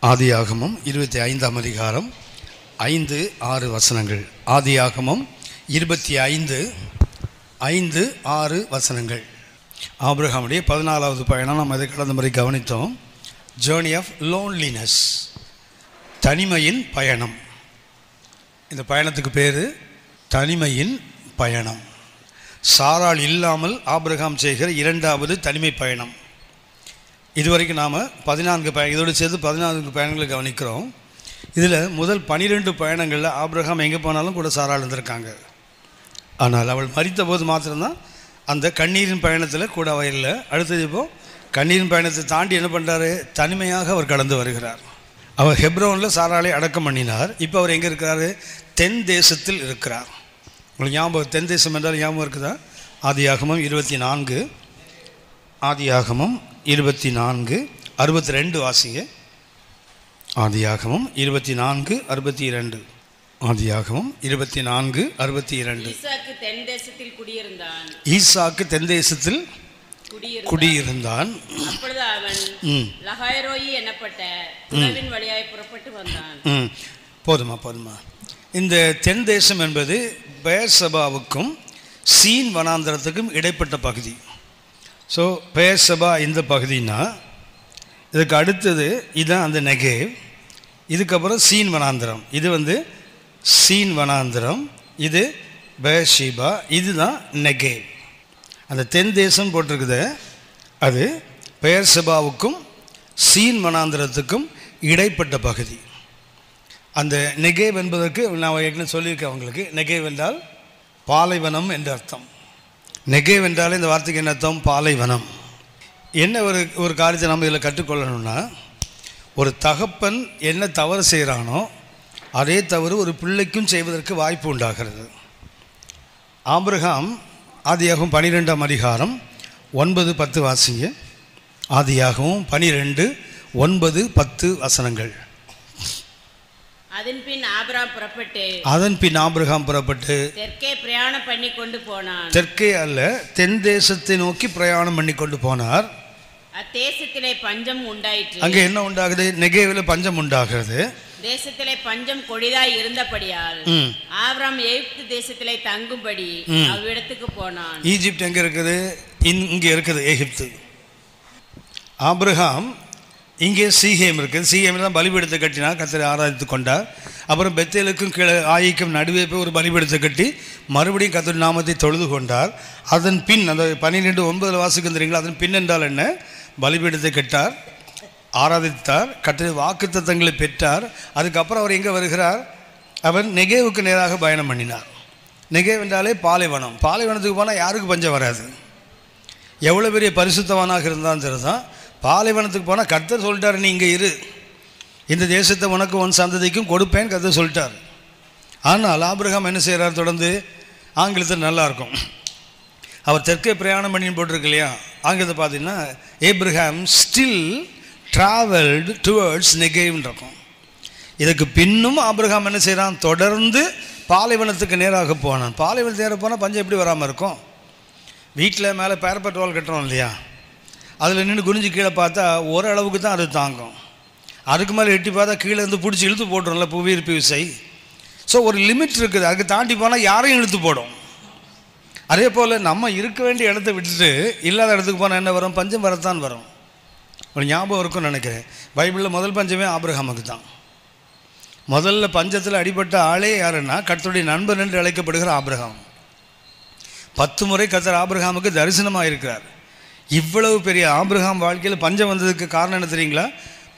ஆதியாகமம் 25ஆம் அதிகாரம் 5-6 வசனங்கள். ஆதியாகமம் 25:5-6 வசனங்கள். ஆபிரகாமுடைய 14வது பயணம். நாம் அதை கடந்த முறை கவனித்தோம். ஜேர்னி ஆஃப் லோன்லினஸ், தனிமையின் பயணம். இந்த பயணத்துக்கு பேர் தனிமையின் பயணம். சாராள் இல்லாமல் ஆபிரகாம் செய்கிற 2வது தனிமை பயணம். இதுவரைக்கும் நாம் 14 பயணம், இதோடு சேர்த்து 14 பயணங்களை கவனிக்கிறோம். இதில் முதல் 12 பயணங்களில் ஆபிரகாம் எங்கே போனாலும் கூட சாராள் இருந்திருக்காங்க. ஆனால் அவள் மரித்த போது மாத்திரம்தான் அந்த கண்ணீரின் பயணத்தில் கூட அவள் இல்லை. அடுத்தது இப்போது கண்ணீரின் பயணத்தை தாண்டி என்ன பண்ணுறாரு? தனிமையாக அவர் கடந்து வருகிறார். அவர் ஹெப்ரோனில் சாராளை அடக்கம் பண்ணினார். இப்போ அவர் எங்கே இருக்கிறாரு? தென் தேசத்தில் இருக்கிறார். உங்களுக்கு ஞாபகம், தென் தேசம் என்றால் ஞாபகம் இருக்குதா? ஆதியாகமம் 24, ஆதியாகமம் 24:62 வாசிங்க. ஆதியாகமம் 24:62. ஆதியாகமம் 24:62. ஈசாக்கு தென் தேசத்தில் குடியிருந்தான். ஈசாக்கு தென் தேசத்தில் குடியிருந்தான். அப்பொழுது அவன் லகாய்ரோயி எனப்பட்ட துறவின் வழியாய் புறப்பட்டு வந்தான். போதுமா. இந்த தென் தேசம் என்பது பெயர்சபாவுக்கும் சீன் வனாந்தரத்துக்கும் இடைப்பட்ட பகுதி. ஸோ பெயர்சபா இந்த பகுதினா, இதுக்கு அடுத்தது இதுதான் அந்த நெகேவ். இதுக்கப்புறம் சீன் வனாந்தரம். இது சீன் வனாந்தரம், இது பெயர்ஷிபா, இதுதான் நெகேவ். அந்த தென் தேசம் போட்டிருக்குது, அது பெயர்சபாவுக்கும் சீன் வனாந்தரத்துக்கும் இடைப்பட்ட பகுதி. அந்த நெகேவ் என்பதற்கு நான் ஏற்கனவே சொல்லியிருக்கேன் உங்களுக்கு. நெகேவ் என்றால் பாலைவனம் என்ற அர்த்தம். நெகேவ் என்றாலே இந்த வார்த்தைக்கு என்ன அர்த்தம்? பாலைவனம். என்ன ஒரு காரியத்தை நம்ம இதில் கற்றுக்கொள்ளணும்னா, ஒரு தகப்பன் என்ன தவறு செய்கிறானோ அதே தவறு ஒரு பிள்ளைக்கும் செய்வதற்கு வாய்ப்பு உண்டாகிறது. ஆபிரகாம் ஆதியாகமம் 12ஆம் அதிகாரம் 9-10 வாசிங்க. ஆதியாகமம் 12:9-10 வசனங்கள். அதன் பின் ஆபிரகாம் புறப்பட்டு தெற்கே பிரயாணம் பண்ணி கொண்டு போனான். தெற்கே அல்ல, தென் தேசத்தை நோக்கி பிரயாணம் பண்ணி கொண்டு போனார். அத்தேசத்திலே பஞ்சம் உண்டாயிற்று. அங்கே என்ன உண்டாகுது? நெகேவில் பஞ்சம் உண்டாகிறது. தேசத்திலே பஞ்சம் கொடிதாய் இருந்தபடியால் ஆபிரகாம் எகிப்து தேசத்திலே தங்கும்படி அவ்விடத்துக்கு போனான். ஈஜிப்ட் எங்க இருக்குது? இங்கே இருக்குது எகிப்து. ஆபிரகாம் இங்கே சீகேம் இருக்குது. சீகேமில் தான் பலிபீடத்தை கட்டினார், கர்த்தரை ஆராதித்து கொண்டார். அப்புறம் பெத்தேலுக்கும் ஆயிக்கும் நடுவே போய் ஒரு பலிபீடத்தை கட்டி மறுபடியும் கர்த்தர் நாமத்தை தொழுது கொண்டார். அதன் பின் அந்த 12:9 வாசிக்கும் தெரியுங்களா? அதன் பின் என்றால் என்ன? பலிபீடத்தை கட்டார், ஆராதித்தார், கர்த்தரை வாக்குத்தத்தங்களை பெற்றார். அதுக்கப்புறம் அவர் எங்கே வருகிறார்? அவர் நெகேவுக்கு நேராக பயணம் பண்ணினார். நெகேவ் என்றாலே பாலைவனம். பாலைவனத்துக்கு போனால் யாருக்கு பஞ்சம் வராது. எவ்வளோ பெரிய பரிசுத்தவானாக இருந்தாலும் சரிதான், பாலைவனத்துக்கு போனால் கர்த்தர் சொல்லிட்டார், நீ இங்கே இரு, இந்த தேசத்தை உனக்கு உன் சந்ததிக்கும் கொடுப்பேன் கர்த்தர் சொல்லிட்டார். ஆனால் ஆபிரகாம் என்ன செய்கிறார்? தொடர்ந்து ஆங்கிலத்தில் நல்லாயிருக்கும், அவர் தெற்கே பிரயாணம் பண்ணி போட்டிருக்கு இல்லையா? ஆங்கிலத்தை பார்த்தீங்கன்னா ஏப்ரஹாம் ஸ்டில் ட்ராவல்டு டுவர்ட்ஸ் நெகேவ்னு இருக்கும். இதுக்கு பின்னும் ஆபிரகாம் என்ன செய்கிறான்? தொடர்ந்து பாலைவனத்துக்கு நேராக போனான். பாலைவனத்துக்கு நேராக போனால் பஞ்சம் எப்படி வராமல் இருக்கும்? வீட்டில் மேலே பேரப்பட் வால் கட்டுறோம் இல்லையா? அதில் நின்று குனிஞ்சு கீழே பார்த்தா ஓரளவுக்கு தான் அது தாங்கும். அதுக்கு மேலே எட்டி பார்த்தா கீழே இருந்து பிடிச்சி இழுத்து போட்டுரும்ல, புவியீர்ப்பு விசை. ஸோ ஒரு லிமிட் இருக்குது, அதுக்கு தாண்டி போனால் யாரையும் இழுத்து போடும். அதே போல் நம்ம இருக்க வேண்டிய இடத்த விட்டுட்டு இல்லாத இடத்துக்கு போனால் என்ன வரும்? பஞ்சம் வரத்தான் வரும். ஒரு ஞாபகம் இருக்கும்னு நினைக்கிறேன். பைபிளில் முதல் பஞ்சமே ஆபிரகாமுக்கு தான். முதல்ல பஞ்சத்தில் அடிபட்ட ஆளே யாருன்னா கர்த்தருடைய நண்பன் என்று அழைக்கப்படுகிற ஆபிரகாம். 10 முறை கர்த்தர் ஆபிரகாமுக்கு தரிசனமாக இருக்கிறார். இவ்வளவு பெரிய ஆபிரகாம் வாழ்க்கையில் பஞ்சம் வந்ததுக்கு காரணம் என்ன தெரியுங்களா?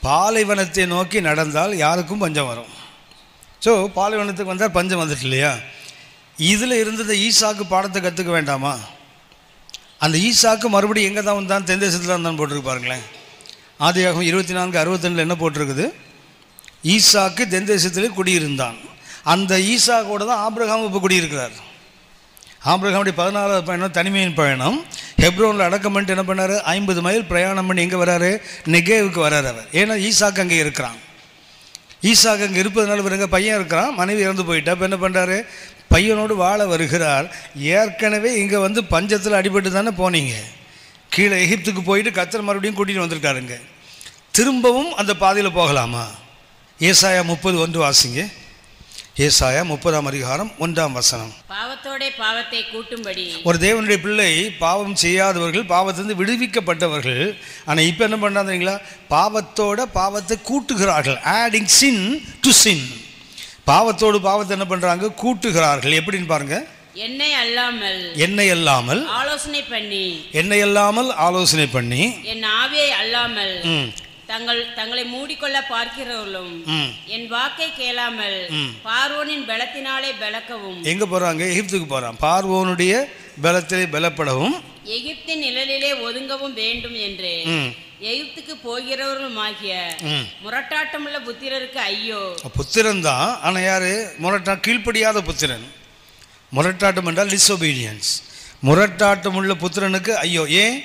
பாலைவனத்தை நோக்கி நடந்தால் யாருக்கும் பஞ்சம் வரும். ஸோ பாலைவனத்துக்கு வந்தால் பஞ்சம் வந்துட்டு இல்லையா? இதில் இருந்த ஈசாக்கு பாடத்தை கற்றுக்க வேண்டாமா? அந்த ஈசாக்கு மறுபடியும் எங்கே தான் வந்தான்? தென் தேசத்தில் தான் போட்டிருக்கு பாருங்களேன். ஆதியாகமம் 24:62 என்ன போட்டிருக்குது? ஈசாக்கு தென் தேசத்தில் குடியிருந்தான். அந்த ஈசாக்கோடு தான் ஆபிரகாம் இப்போ குடியிருக்கிறார். ஆபிரகாமுடைய 14வது பயணம் தனிமையின் பயணம். ஹெப்ரோனில் அடக்கம் பண்ணிட்டு என்ன பண்ணார்? 50 மைல் பிரயாணம் பண்ணி எங்கே வராரு? நெகேவுக்கு வராரு அவர். ஏன்னா ஈசாக்கு அங்கே இருக்கிறான். ஈசாக்கு அங்கே இருப்பதுனால இவருங்க பையன் இருக்கிறான், மனைவி இறந்து போயிட்டா. இப்போ என்ன பண்ணுறாரு? பையனோடு வாழ வருகிறார். ஏற்கனவே இங்கே பஞ்சத்தில் அடிபட்டு தானே போனீங்க. கீழே எகிப்துக்கு போயிட்டு கர்த்தர் மறுபடியும் கூட்டிகிட்டு வந்திருக்காருங்க. திரும்பவும் அந்த பாதையில் போகலாமா? ஏசாயா 30:1 வாசிங்க. ஏசாயா 30:1 பாவத்தோட பாவத்தை கூட்டும்படி. ஒரு தேவனுடைய பிள்ளை பாவம் செய்யாதவர்கள், பாவத்திலிருந்து விடுவிக்கப்பட்டவர்கள். ஆனால் இப்போ என்ன பண்ணுறாங்களா? பாவத்தோட பாவத்தை கூட்டுகிறார்கள். ஆடிங் சின் டு சின். பாவத்தோடு பாவத்தை என்ன பண்ணுறாங்க? கூட்டுகிறார்கள். எப்படின்னு பாருங்க. என்னை அல்லாமல் ஆலோசனை பண்ணி என் ஆவியை அல்லாமல் தங்களை மூடிக்கொள்ள பார்க்கிறவர்களும் என் வாக்கை கேளாமல் பார்வோனின் பலத்தினாலே பலக்கவும். எங்க போறாங்க? எகிப்துக்கு போறான். பார்வோனுடைய பலத்திலே பலப்படவும், எகிப்தின் நிழலிலே ஒதுங்கவும் வேண்டும் என்று எகிப்துக்கு போகிறவர்களுமாகிய முரட்டாட்டமுள்ள புத்திரருக்கு ஐயோ. புத்திரன் தான், ஆனா யாரு? கீழ்ப்படியாத புத்திரன். முரட்டாட்டம் என்றால் டிஸ்ஒபீடியன்ஸ். முரட்டாட்டம் உள்ள புத்திரனுக்கு ஐயோ. ஏன்?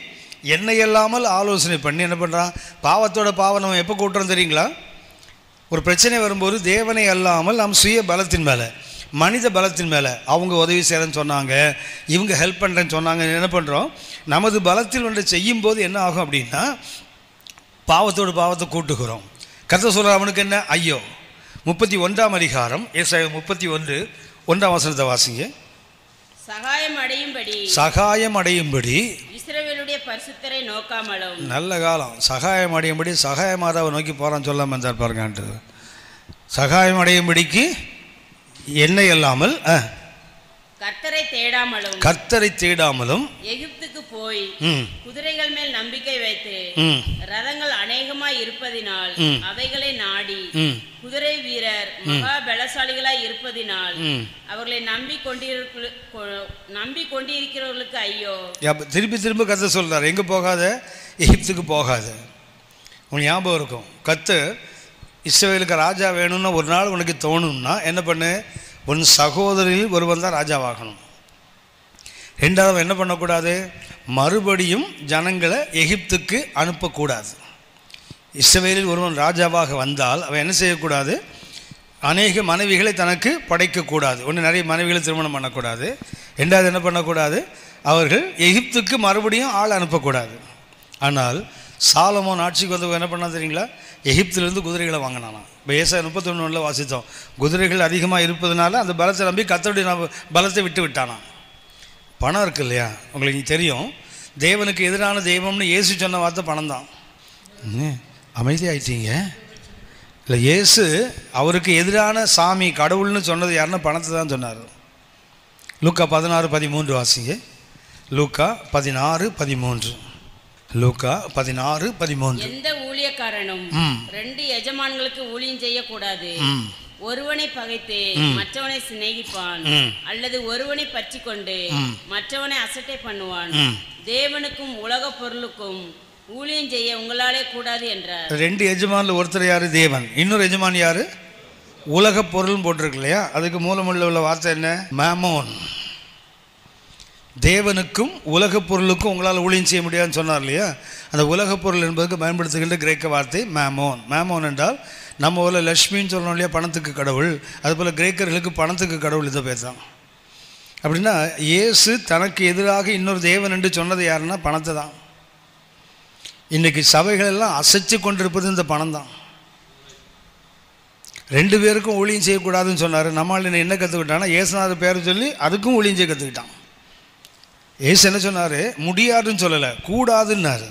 என்னை இல்லாமல் ஆலோசனை பண்ணி என்ன பண்ணுறான்? பாவத்தோட பாவம் நம்ம எப்போ கூட்டுறோம் தெரியுங்களா? ஒரு பிரச்சனை வரும்போது தேவனை அல்லாமல் நம் சுய பலத்தின் மேலே, மனித பலத்தின் மேலே, அவங்க உதவி செய்கிறேன்னு சொன்னாங்க, இவங்க ஹெல்ப் பண்ணுறேன்னு சொன்னாங்க, என்ன பண்ணுறோம்? நமது பலத்தில் ஒன்றை செய்யும்போது என்ன ஆகும் அப்படின்னா பாவத்தோடு பாவத்தை கூட்டுகிறோம். கர்த்தர் சொல்கிற அவனுக்கு என்ன? ஐயோ. 31 ஏசாயா 31:1 வாசிங்க. சகாயம் அடையும்படி இஸ்ரவேலுடைய பரிசுத்தரை நோக்காமலும். நல்ல காலம். சகாயம் அடையும்படி சகாயமாதாவை நோக்கி போறான்னு சொல்லாம இருந்தார் பாருங்க. சகாயம் அடையும்படிக்கு என்னை அல்லாமல் கர்த்தரை தேடாமலும் எகிப்துக்கு போய் குதிரைகள் மேல் நம்பிக்கை வைத்து ரதங்கள் அநேகமாய் இருப்பதினால் அவைகளை நாடி குதிரை வீரர் மகா பலசாலிகளாய் இருப்பதினால் அவர்களை நம்பி கொண்டிருக்கிறவர்களுக்கு ஐயோ. திருப்பி திரும்ப கர்த்தர் சொல்றார், எங்க போகாத? எகிப்துக்கு போகாத. உனக்கு ஞாபகம் இருக்கும், கர்த்தர் இஸ்ரவேலுக்கு ராஜா வேணும்னா ஒரு நாள் உனக்கு தோணும்னா என்ன பண்ணு? உன் சகோதரில் ஒருவன் தான் ராஜாவாகணும். ரெண்டாவது என்ன பண்ணக்கூடாது? மறுபடியும் ஜனங்களை எகிப்துக்கு அனுப்பக்கூடாது. இஸ்ரவேலில் ஒருவன் ராஜாவாக வந்தால் அவன் என்ன செய்யக்கூடாது? அநேக மனைவிகளை தனக்கு படைக்கக்கூடாது. ஒன்று, நிறைய மனைவிகளை திருமணம் பண்ணக்கூடாது. ரெண்டாவது என்ன பண்ணக்கூடாது? அவர்கள் எகிப்துக்கு மறுபடியும் ஆள் அனுப்பக்கூடாது. ஆனால் சாலமோன் ஆட்சிக்கு வந்து என்ன பண்ணா தெரியுங்களா? எகிப்திலிருந்து குதிரைகளை வாங்கினானா. இப்போ ஏசாயா 31 வாசித்தோம். குதிரைகள் அதிகமாக இருப்பதுனால அந்த பலத்தை நம்பி கர்த்தருடைய பலத்தை விட்டு விட்டானா. பணம் இருக்கு இல்லையா? உங்களுக்கு தெரியும், தேவனுக்கு எதிரான தெய்வம்னு இயேசு சொன்ன வார்த்தை பணம் தான். அமைதியாயிட்டீங்க இல்லை? இயேசு அவருக்கு எதிரான சாமி கடவுள்னு சொன்னது யாருன்னா பணத்தை தான் சொன்னார். லூக்கா 16:13 வாசிங்க. லூக்கா 16:13. லூக்கா 16:13. எந்த ஊழியக்காரனும் 2 எஜமான்களுக்கு ஊழியம் செய்யக்கூடாது. ஒருவனை பகைத்து மற்றவனை சிநேகிப்பான், அல்லது ஒருவனை பற்றி கொண்டு மற்றவனை அசட்டை பண்ணுவான். தேவனுக்கும் உலக பொருளுக்கும் ஊழியம் செய்ய உங்களாலே கூடாது என்றார். 2 எஜமான்ல ஒருத்தர் யாரு? தேவன். இன்னொரு எஜமான் யாரு? உலக பொருள் போட்டிருக்கு இல்லையா? அதுக்கு மூலமுள்ள வார்த்தை என்ன? மேமோன். தேவனுக்கும் உலக பொருளுக்கும் உங்களால் ஊழியம் செய்ய முடியாதுன்னு சொன்னார் இல்லையா? அந்த உலக பொருள் என்பதுக்கு பயன்படுத்துகின்ற கிரேக்க வார்த்தை மேமோன். மேமோன் என்றால் நம்ம ஊரில் லக்ஷ்மின்னு சொல்லணும் இல்லையா? பணத்துக்கு கடவுள். அதுபோல் கிரேக்கர்களுக்கு பணத்துக்கு கடவுள் இதை பேர் தான். அப்படின்னா இயேசு தனக்கு எதிராக இன்னொரு தேவன் என்று சொன்னது யாருன்னா பணத்தை தான். இன்றைக்கி சபைகள் எல்லாம் அசைச்சு கொண்டிருப்பது இந்த பணம் தான். 2 பேருக்கும் ஊழியம் செய்யக்கூடாதுன்னு சொன்னார். நம்மளால் என்ன கற்றுக்கிட்டான்னா இயேசுநாதர் பேர் சொல்லி அதுக்கும் ஊழியம் செய்ய கற்றுக்கிட்டான். ஏசு என்ன சொன்னார்? முடியாதுன்னு சொல்லலை, கூடாதுன்னாரு.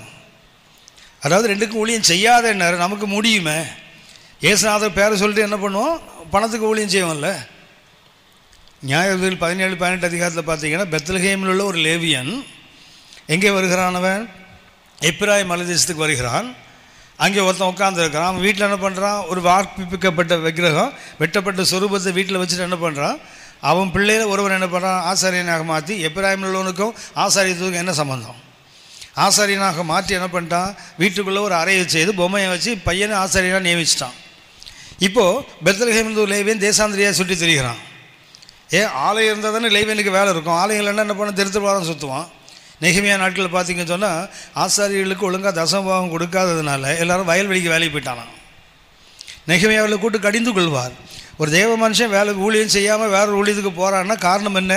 அதாவது 2க்கும் ஊழியம் செய்யாதன்னாரு. நமக்கு முடியுமே. ஏசுநாதர் பேரை சொல்லிட்டு என்ன பண்ணுவோம்? பணத்துக்கு ஊழியம் செய்வோம்ல. நியாயவிதிகள் 17-18 பார்த்தீங்கன்னா பெத்லகேமில் உள்ள ஒரு லேவியன் எங்கே வருகிறானவன்? எப்பிராயிம் மலைதேசத்துக்கு வருகிறான். அங்கே ஒருத்தன் உட்காந்துருக்கிறான். அவன் வீட்டில் என்ன பண்ணுறான்? ஒரு வார்ப்பிக்கப்பட்ட விக்கிரகம், வெட்டப்பட்ட சொரூபத்தை வீட்டில் வச்சுட்டு என்ன பண்ணுறான்? அவன் பிள்ளையில் ஒருவர் என்ன பண்ணுறான்? ஆசாரியனாக மாற்றி. எப்பிராயிமில் உள்ளவனுக்கும் ஆசாரியத்துக்கும் என்ன சம்பந்தம்? ஆசாரியனாக மாற்றி என்ன பண்ணிட்டான்? வீட்டுக்குள்ளே ஒரு அறையை செய்து பொம்மையை வச்சு பையனை ஆசாரியனாக நியமிச்சிட்டான். இப்போது பெத்லகேமில் ஒரு லேவியன் தேசாந்திரியாக சுற்றி திரிகிறான். ஆலயம் இருந்தால் தானே லேவியனுக்கு வேலை இருக்கும். ஆலயம் இல்லைன்னா என்ன பண்ண? திருவாரம் சுற்றுவான். நெகமியா நாட்களில் பார்த்தீங்கன்னு சொன்னால் ஆசாரியர்களுக்கு ஒழுங்காக தசமபாகம் கொடுக்காததுனால எல்லாரும் வயல்வெளிக்கு வேலைக்கு போயிட்டானான். நெகமியாவில் கூட்டு கடிந்து கொள்வார். ஒரு தேவ மனுஷன் ஊழியம் செய்யாமல் வேற ஊழியத்துக்கு போகிறான்னா காரணம் என்ன?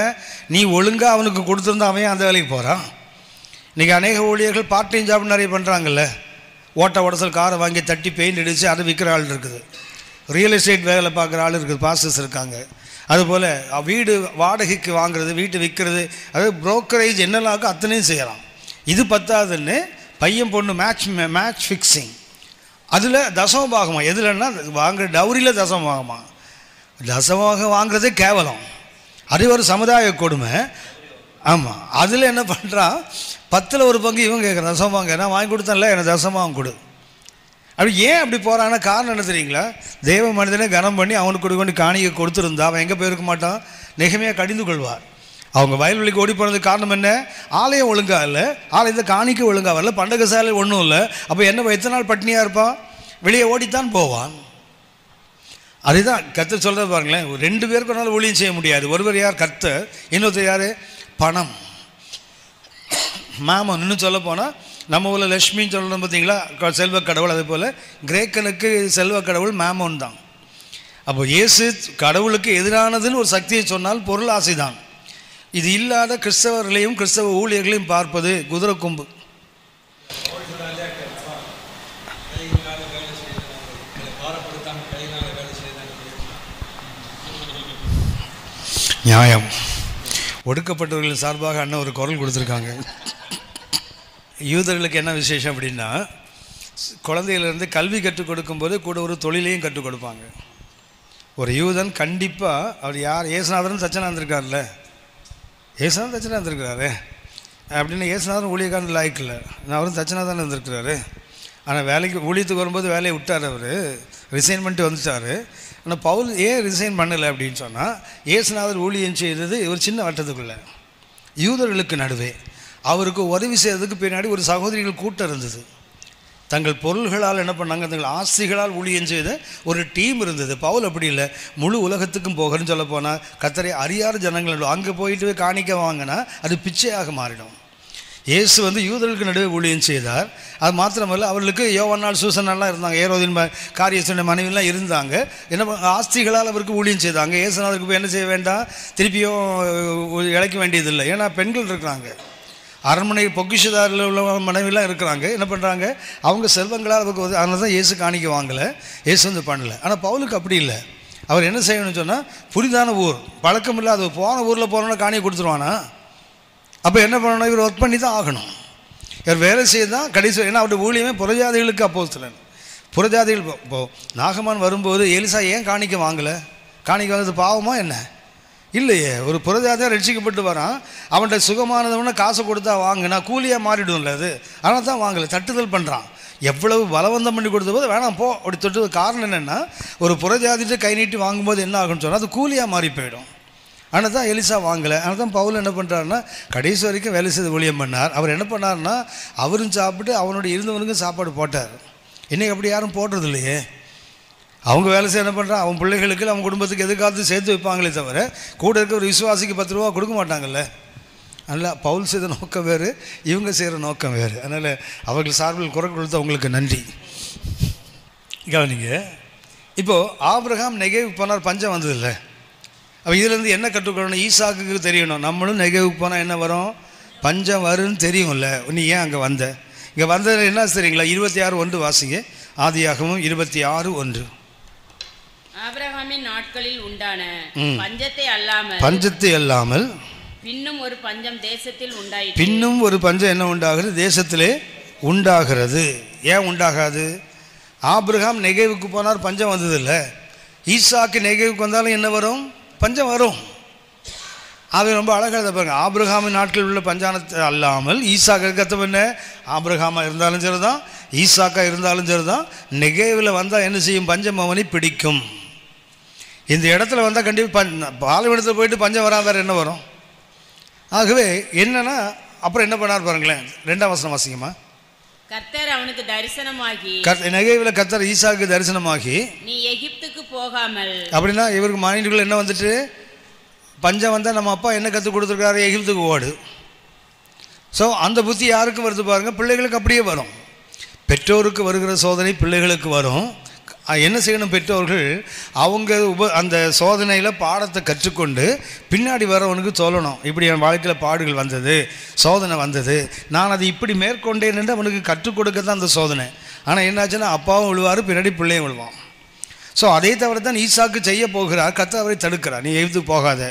நீ ஒழுங்காக அவனுக்கு கொடுத்துருந்தா அவன் அந்த வேலைக்கு போகிறான். இன்றைக்கி அநேக ஊழியர்கள் பார்ட் டைம் ஜாப் நிறைய பண்ணுறாங்கல்ல. ஓட்ட உடசல் காரை வாங்கி தட்டி பெயிண்ட் அடித்து அதை விற்கிற ஆள் இருக்குது, ரியல் எஸ்டேட் வேலை பார்க்குற ஆள் இருக்குது, பாஸ்டர்ஸ் இருக்காங்க. அதுபோல் வீடு வாடகைக்கு வாங்குறது, வீட்டு விற்கிறது, அதாவது புரோக்கரேஜ் என்னெல்லாம் அத்தனையும் செய்யலாம். இது பத்தாதுன்னு பையன் பொண்ணு மேட்ச் ஃபிக்ஸிங், அதில் தசமபாகமா, எதுலன்னா வாங்குற டவுரியில் தசமபாகமா, தசமபாகம் வாங்குறதே கேவலம், அது ஒரு சமுதாய கொடுமை. ஆமாம், அதில் என்ன பண்ணுறான், 10ல் ஒரு பங்கு இவன் கேட்குறான் தசமபாகம், நான் வாங்கி கொடுத்தேன்ல எனக்கு தசமபாகம் கொடு. அப்படி ஏன் அப்படி போகிறான்னா காரணம் என்ன தெரியுங்களா, தேவ மனிதனை கனம் பண்ணி அவனுக்கு கொண்டு காணிக்கை கொடுத்துருந்தா அவன் எங்கே போயிருக்க மாட்டான், நெகமையாக கடிந்து கொள்வார். அவங்க வயல்வெளிக்கு ஓடி போனதுக்கு காரணம் என்ன, ஆலயம் ஒழுங்காக இல்லை, ஆலயத்தை காணிக்கை ஒழுங்காக வரல, பண்டக சாலை ஒன்றும் இல்லை. அப்போ என்ன எத்தனை நாள் பட்னியாக இருப்பான், வெளியே ஓடித்தான் போவான். அதுதான் கர்த்தர் சொல்கிறது பாருங்களேன், 2 பேருக்கு ஒரு நாள் ஊழியம் செய்ய முடியாது. ஒருவர் யார், கர்த்தர், இன்னொருத்தர் யார், பணம், மாமன். இன்னும் சொல்ல போனால் நம்ம ஊரில் லக்ஷ்மின்னு சொல்லணும் பார்த்தீங்களா, செல்வ கடவுள். அதே போல் கிரேக்கனுக்கு செல்வ கடவுள் மேமோன் தான். அப்போ இயேசு கடவுளுக்கு எதிரானதுன்னு ஒரு சக்தியை சொன்னால் பொருள் ஆசைதான். இது இல்லாத கிறிஸ்தவர்களையும் கிறிஸ்தவ ஊழியர்களையும் பார்ப்பது குதிரை கொம்பு. நியாயம். ஒடுக்கப்பட்டவர்களின் சார்பாக அண்ணன் ஒரு குரல் கொடுத்துருக்காங்க. யூதர்களுக்கு என்ன விசேஷம் அப்படின்னா, குழந்தையிலேருந்து கல்வி கற்றுக் கொடுக்கும்போது கூட ஒரு தொழிலையும் கற்றுக் கொடுப்பாங்க. ஒரு யூதன் கண்டிப்பாக அவர் யார், ஏசுநாதரும் தச்சனா இருந்திருக்காருல்ல, ஏசுநாதன் தச்சனா இருந்திருக்கிறாரு அப்படின்னு, ஏசுநாதன் ஊழியக்காரன் லாய்க்கு இல்லை, அவரும் தச்சனா தானே இருந்திருக்கிறாரு. ஆனால் வேலைக்கு ஊழியத்துக்கு வரும்போது வேலையை விட்டார், அவர் ரிசைன் பண்ணிட்டு வந்துட்டார். ஆனால் பவுல் ஏன் ரிசைன் பண்ணலை அப்படின்னு சொன்னால், ஏசுநாதர் ஊழியம் செய்தது ஒரு சின்ன வட்டத்துக்குள்ளே யூதர்களுக்கு நடுவே, அவருக்கு உதவி செய்கிறதுக்கு பின்னாடி ஒரு சகோதரிகள் கூட்டம் இருந்தது. தங்கள் பொருள்களால் என்ன பண்ணாங்க, தங்கள் ஆஸ்திகளால் ஊழியம் செய்த ஒரு டீம் இருந்தது. பவுல் அப்படி இல்லை, முழு உலகத்துக்கும் போகிறன்னு சொல்ல போனால் கர்த்தரை அறியாத ஜனங்களோட அங்கே போயிட்டு காணிக்க வாங்கினா அது பிச்சையாக மாறிடும். இயேசு யூதர்களுக்கு நடுவே ஊழியம் செய்தார். அது மாத்திரமல்ல, அவர்களுக்கு யோவானால் சூசனெல்லாம் இருந்தாங்க, ஏரோதின் காரியேசுடைய மனைவிலாம் இருந்தாங்க. என்ன ஆஸ்திகளால் அவருக்கு ஊழியம் செய்தாங்க. இயேசுநாதருக்கு போய் என்ன செய்ய வேண்டாம், திருப்பியும் இழைக்க வேண்டியதில்லை. ஏன்னா பெண்கள் இருக்கிறாங்க, அரண்மனை பொக்கிஷதாரில் உள்ள மனைவிலாம் இருக்கிறாங்க. என்ன பண்ணுறாங்க, அவங்க செல்வங்களால் அவருக்கு அதனால தான் இயேசு காணிக்க வாங்கலை, இயேசு பண்ணலை. ஆனால் பவுலுக்கு அப்படி இல்லை. அவர் என்ன செய்யணும்னு சொன்னால், புரிதான ஊர், பழக்கம் இல்லாத போன ஊரில் போனோன்னா காணியை கொடுத்துருவானா. அப்போ என்ன பண்ணணும், இவர் ஒர்க் பண்ணி தான் ஆகணும், இவர் வேலை செய்ய தான் கடைசி. ஏன்னா அவருடைய ஊழியமே புறஜாதிகளுக்கு அப்போஸ்தலன். புறஜாதிகள் இப்போது நாகமான் வரும்போது எலிசா ஏன் காணிக்க வாங்கலை, காணிக்க வாங்குறது பாவமா என்ன, இல்லையே. ஒரு புறஜாதியாக ரட்சிக்கப்பட்டு வரான், அவன்கிட்ட சுகமானதவன காசு கொடுத்தா வாங்கினா கூலியாக மாறிடும்ல அது, அதனால தான் வாங்கலை, தட்டுதல் பண்ணுறான். எவ்வளவு பலவந்தம் பண்ணி கொடுத்த போது வேணாம் போ அப்படி தொட்டது. காரணம் என்னென்னா, ஒரு புறஜாதிட்டு கை நீட்டி வாங்கும்போது என்ன ஆகுன்னு சொன்னால் அது கூலியாக மாறி போயிடும். ஆனால் தான் எலிசா வாங்கலை. ஆனால் தான் பவுல் என்ன பண்ணுறாருன்னா, கடைசி வரைக்கும் வேலை செய்து ஊழியம் பண்ணார். அவர் என்ன பண்ணார்னா, அவரும் சாப்பிட்டு அவனுடைய இருந்தவனுக்கும் சாப்பாடு போட்டார். இன்றைக்கி அப்படி யாரும் போடுறது இல்லையே. அவங்க வேலை செய்ய என்ன பண்ணுறான், அவன் பிள்ளைகளுக்கு அவன் குடும்பத்துக்கு எதுக்காவது சேர்த்து வைப்பாங்களே தவிர கூட இருக்க ஒரு விசுவாசிக்கு 10 ரூபா கொடுக்க மாட்டாங்கல்ல. அதனால் பவுல் செய்த நோக்கம் வேறு, இவங்க செய்கிற நோக்கம் வேறு. அதனால் அவர்கள் சார்பில் குரல் கொடுத்து அவங்களுக்கு நன்றி. கவனிங்க, இப்போது ஆபிரகாம் நெகேவுக்கு போனார், பஞ்சம் வந்ததில்லை. அப்போ இதுலேருந்து என்ன கற்றுக்கொள்ளணும், ஈசாக்கு தெரியணும், நம்மளும் நெகேவுக்கு போனால் என்ன வரும், பஞ்சம் வரும்னு தெரியும்ல. நீ ஏன் அங்கே வந்த, இங்கே வந்தது என்ன தெரியுங்களா, 26:1 வாசிங்க. ஆதியாகமம் 26:1. ஆபிரகாமின் நாட்களில் உண்டான பஞ்சத்தை அல்லாமல் பின்னும் ஒரு பஞ்சம் தேசத்தில் உண்டாயிற்று. பின்னும் ஒரு பஞ்சம் என்ன உண்டாகிறது, தேசத்திலே உண்டாகிறது. ஏன் உண்டாகாது, ஆபிரகாம் நெகேவுக்கு போனார், பஞ்சம் வந்ததில்லை. ஈசாக்கு நெகேவுக்கு வந்தாலும் என்ன வரும், பஞ்சம் வரும். அது ரொம்ப அழகாக பாருங்க. ஆபிரகாமின் நாட்களில் உள்ள பஞ்சானத்தை அல்லாமல் ஈசாக்கு கத்தம் என்ன, ஆபிரகாமா இருந்தாலும் சரிதான், ஈசாக்கா இருந்தாலும் சரிதான், நெகேவில் வந்தால் என்ன செய்யும், பஞ்சம் அவனை பிடிக்கும். இந்த இடத்துல வந்தால் கண்டிப்பாக பாலைவனத்தில் போயிட்டு பஞ்சம் வராமல் வேறு என்ன வரும். ஆகவே என்னன்னா, அப்புறம் என்ன பண்ணார் பாருங்களேன், 2ஆம் வசனம் வாசிங்கம்மா. கர்த்தர் அவனுக்கு தரிசனமாகி, நெகேவில் கர்த்தர் ஈசாக்கு தரிசனமாகி, நீ எகிப்துக்கு போகாமல். அப்படின்னா இவருக்கு மைண்டுக்குள்ள என்ன வந்துட்டு, பஞ்சம் வந்தால் நம்ம அப்பா என்ன கற்றுக் கொடுத்துருக்காரு, எகிப்துக்கு ஓடு. ஸோ அந்த புத்தி யாருக்கு வருது பாருங்கள், பிள்ளைகளுக்கு அப்படியே வரும். பெற்றோருக்கு வருகிற சோதனை பிள்ளைகளுக்கு வரும். என்ன செய்யணும், பெற்றோர்கள் அவங்க அந்த சோதனையில் பாடத்தை கற்றுக்கொண்டு பின்னாடி வரவனுக்கு சொல்லணும், இப்படி என் வாழ்க்கையில் பாடுகள் வந்தது, சோதனை வந்தது, நான் அதை இப்படி மேற்கொண்டேன் என்று அவனுக்கு கற்றுக் கொடுக்க தான் அந்த சோதனை. ஆனால் என்னாச்சுன்னா அப்பாவும் விழுவார், பின்னாடி பிள்ளையும் விழுவான். ஸோ அதே தவிர தான் ஈசாக்கு செய்ய போகிறார். கர்த்தர் அவரை தடுக்கிறார், நீ எகிப்துக்கு போகாத,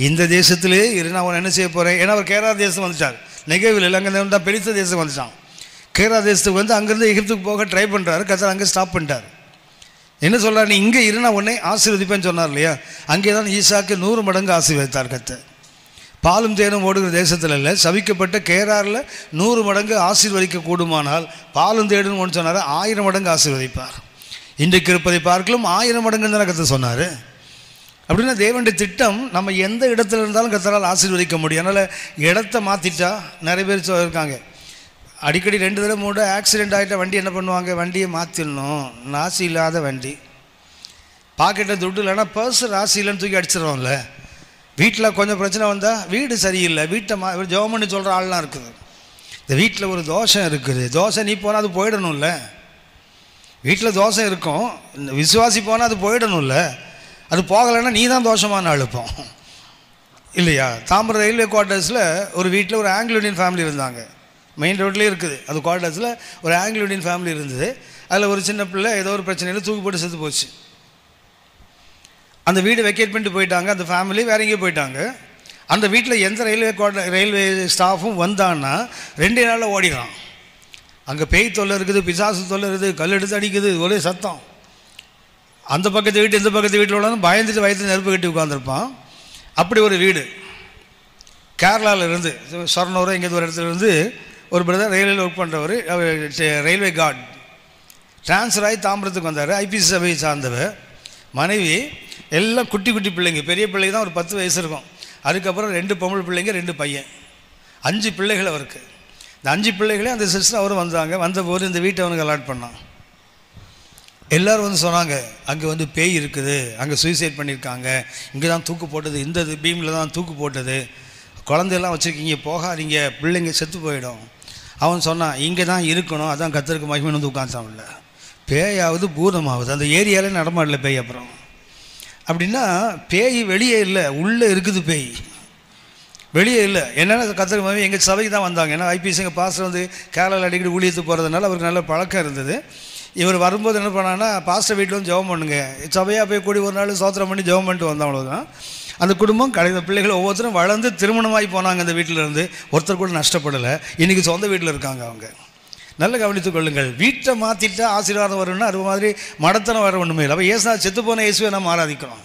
இந்த தேசத்திலே இரு, நான் அவன் என்ன செய்ய போகிறேன். ஏன்னா அவர் கேரா தேசம் வந்துட்டார், நெகேவில் இல்லை, அங்கே தான் பெலிஸ்த தேசம் வந்துட்டான். கேரா தேசத்துக்கு வந்து அங்கேருந்து எகிப்துக்கு போக ட்ரை பண்ணுறாரு. கர்த்தர் அங்கே ஸ்டாப் பண்ணிட்டார். என்ன சொல்கிறார், நீ இங்கே இரு, நான் உன்னை ஆசீர்வதிப்பேன்னு சொன்னார் இல்லையா. அங்கே தான் ஈசாக்கு 100 மடங்கு ஆசீர்வதித்தார் கர்த்தர். பாலும் தேனும் ஓடுகிற தேசத்தில் இல்லை, சபிக்கப்பட்ட கேராரில் 100 மடங்கு ஆசீர்வதிக்க கூடுமானால் பாலும் தேனும் ஒன்று சொன்னார், 1000 மடங்கு ஆசீர்வதிப்பார். இன்றைக்கு இருப்பதை பார்க்கலாம் 1000 மடங்குன்னு தானே கர்த்தர் சொன்னார். அப்படின்னா தேவனுடைய திட்டம் நம்ம எந்த இடத்துல இருந்தாலும் கர்த்தரால் ஆசீர்வதிக்க முடியும். அதனால் இடத்த மாற்றிட்டா நிறைய பேர் இருக்காங்க, அடிக்கடி 2 தடவை 3 தடவை ஆக்சிடெண்ட் ஆகிட்ட வண்டி என்ன பண்ணுவாங்க, வண்டியை மாற்றிடணும், ராசி இல்லாத வண்டி, பாக்கெட்டில் துட்டு இல்லைன்னா பர்ஸ் ராசி இல்லைன்னு தூக்கி அடிச்சிடறோம்ல. வீட்டில் கொஞ்சம் பிரச்சனை வந்தால் வீடு சரியில்லை, வீட்டை ஜெபம் பண்ணி சொல்கிற ஆள்லாம் இருக்குது. இந்த வீட்டில் ஒரு தோஷம் இருக்குது, தோசை நீ போனால் அது போயிடணும்ல. வீட்டில் தோசை இருக்கும், விசுவாசி போனால் அது போயிடணும்ல. அது போகலைன்னா நீ தான் தோஷமான அழுப்போம் இல்லையா. தாம்பரம் ரயில்வே குவார்ட்டர்ஸில் ஒரு வீட்டில் ஒரு ஆங்கிலோ இண்டியன் ஃபேமிலி இருந்தாங்க, மெயின் ரோட்லேயே இருக்குது அது குவார்ட்டர்ஸில். ஒரு ஆங்கிலோ இண்டியன் ஃபேமிலி இருந்தது. அதில் ஒரு சின்ன பிள்ளை ஏதோ ஒரு பிரச்சனையில் தூக்கு போட்டு செத்து போச்சு. அந்த வீடு வெக்கேட் பண்ணிட்டு போயிட்டாங்க, அந்த ஃபேமிலி வேற எங்கேயோ போயிட்டாங்க. அந்த வீட்டில் எந்த ரயில்வே ஸ்டாஃபும் வந்தான்னா 2 நாளில் ஓடிடுறான். அங்கே பேய் தொல்லை இருக்குது, பிசாசு தொல்லை இருக்குது, கல் எடுத்து அடிக்குது, ஒரே சத்தம். அந்த பக்கத்து வீட்டு இந்த பக்கத்து வீட்டில் உள்ளவனும் பயந்துட்டு வயிற்று நெருப்பு கட்டி உட்காந்துருப்பான். அப்படி ஒரு வீடு கேரளாவிலேருந்து சொர்ணூர் எங்கேயாவது ஒரு இடத்துல இருந்து ஒரு பிரதர் ரயில்வேயில் ஒர்க் பண்ணுறவர், ரயில்வே கார்டு ட்ரான்ஸ்ஃபர் ஆகி தாம்பரத்துக்கு வந்தார். ஐபிசி சபையை சார்ந்தவர், மனைவி, எல்லாம் குட்டி குட்டி பிள்ளைங்க, பெரிய பிள்ளைங்க தான் ஒரு 10 வயசு இருக்கும். அதுக்கப்புறம் 2 பொம்பளை பிள்ளைங்க, 2 பையன், 5 பிள்ளைகள் அவருக்கு. இந்த 5 பிள்ளைகளே அந்த சிஸ்டர் அவரும் வந்தாங்க. வந்தபோது இந்த வீட்டை அவனுக்கு அலாட் பண்ணான். எல்லோரும் வந்து சொன்னாங்க, அங்கே வந்து பேய் இருக்குது, அங்கே சூசைட் பண்ணியிருக்காங்க, இங்கே தான் தூக்கு போட்டது, இந்த பீமில் தான் தூக்கு போட்டது, குழந்தையெல்லாம் வச்சுருக்கீங்க, போகாதீங்க, பிள்ளைங்க செத்து போயிடும். அவன் சொன்னான், இங்கே தான் இருக்கணும், அதான் கர்த்தருக்கு மகிமைன்னு வந்து உட்காந்தான். இல்லை பேயாவது பூதமாகுது, அந்த ஏரியாவிலே நடமாடல பேய். அப்புறம் அப்படின்னா பேய் வெளியே இல்லை, உள்ளே இருக்குது பேய், வெளியே இல்லை. என்னென்னா கர்த்தருக்கு மகிமை எங்கள் சபைக்கு தான் வந்தாங்க. ஏன்னா ஐபிஎஸ் எங்கள் பாஸ்டர் வந்து கேரளாவில் அடிக்கடி ஊழியத்துக்கு போகிறதுனால அவருக்கு நல்ல பழக்கம் இருந்தது. இவர் வரும்போது என்ன பண்ணான்னா, பாஸ்டர் வீட்டில் வந்து ஜெபம் பண்ணுங்க, சபையாக போய் கூடி ஒரு நாள் சோத்திரம் பண்ணி ஜெபம் பண்ணிட்டு வந்தோம், அவ்வளோதான். அந்த குடும்பம் கடைந்த பிள்ளைகள் ஒவ்வொருத்தரும் வளர்ந்து திருமணமாகி போனாங்க. அந்த வீட்டில் இருந்து ஒருத்தர் கூட நஷ்டப்படலை. இன்றைக்கி சொந்த வீட்டில் இருக்காங்க அவங்க. நல்ல கவனித்துக் கொள்ளுங்கள். வீட்டை மாற்றிட்டா ஆசீர்வாதம் வரும்னா அது மாதிரி மடத்தனம் வர ஒன்றுமே இல்லை. அப்போ ஏசுனா செத்து போன இயேசுவை நாம் ஆராதிக்கிறோம்.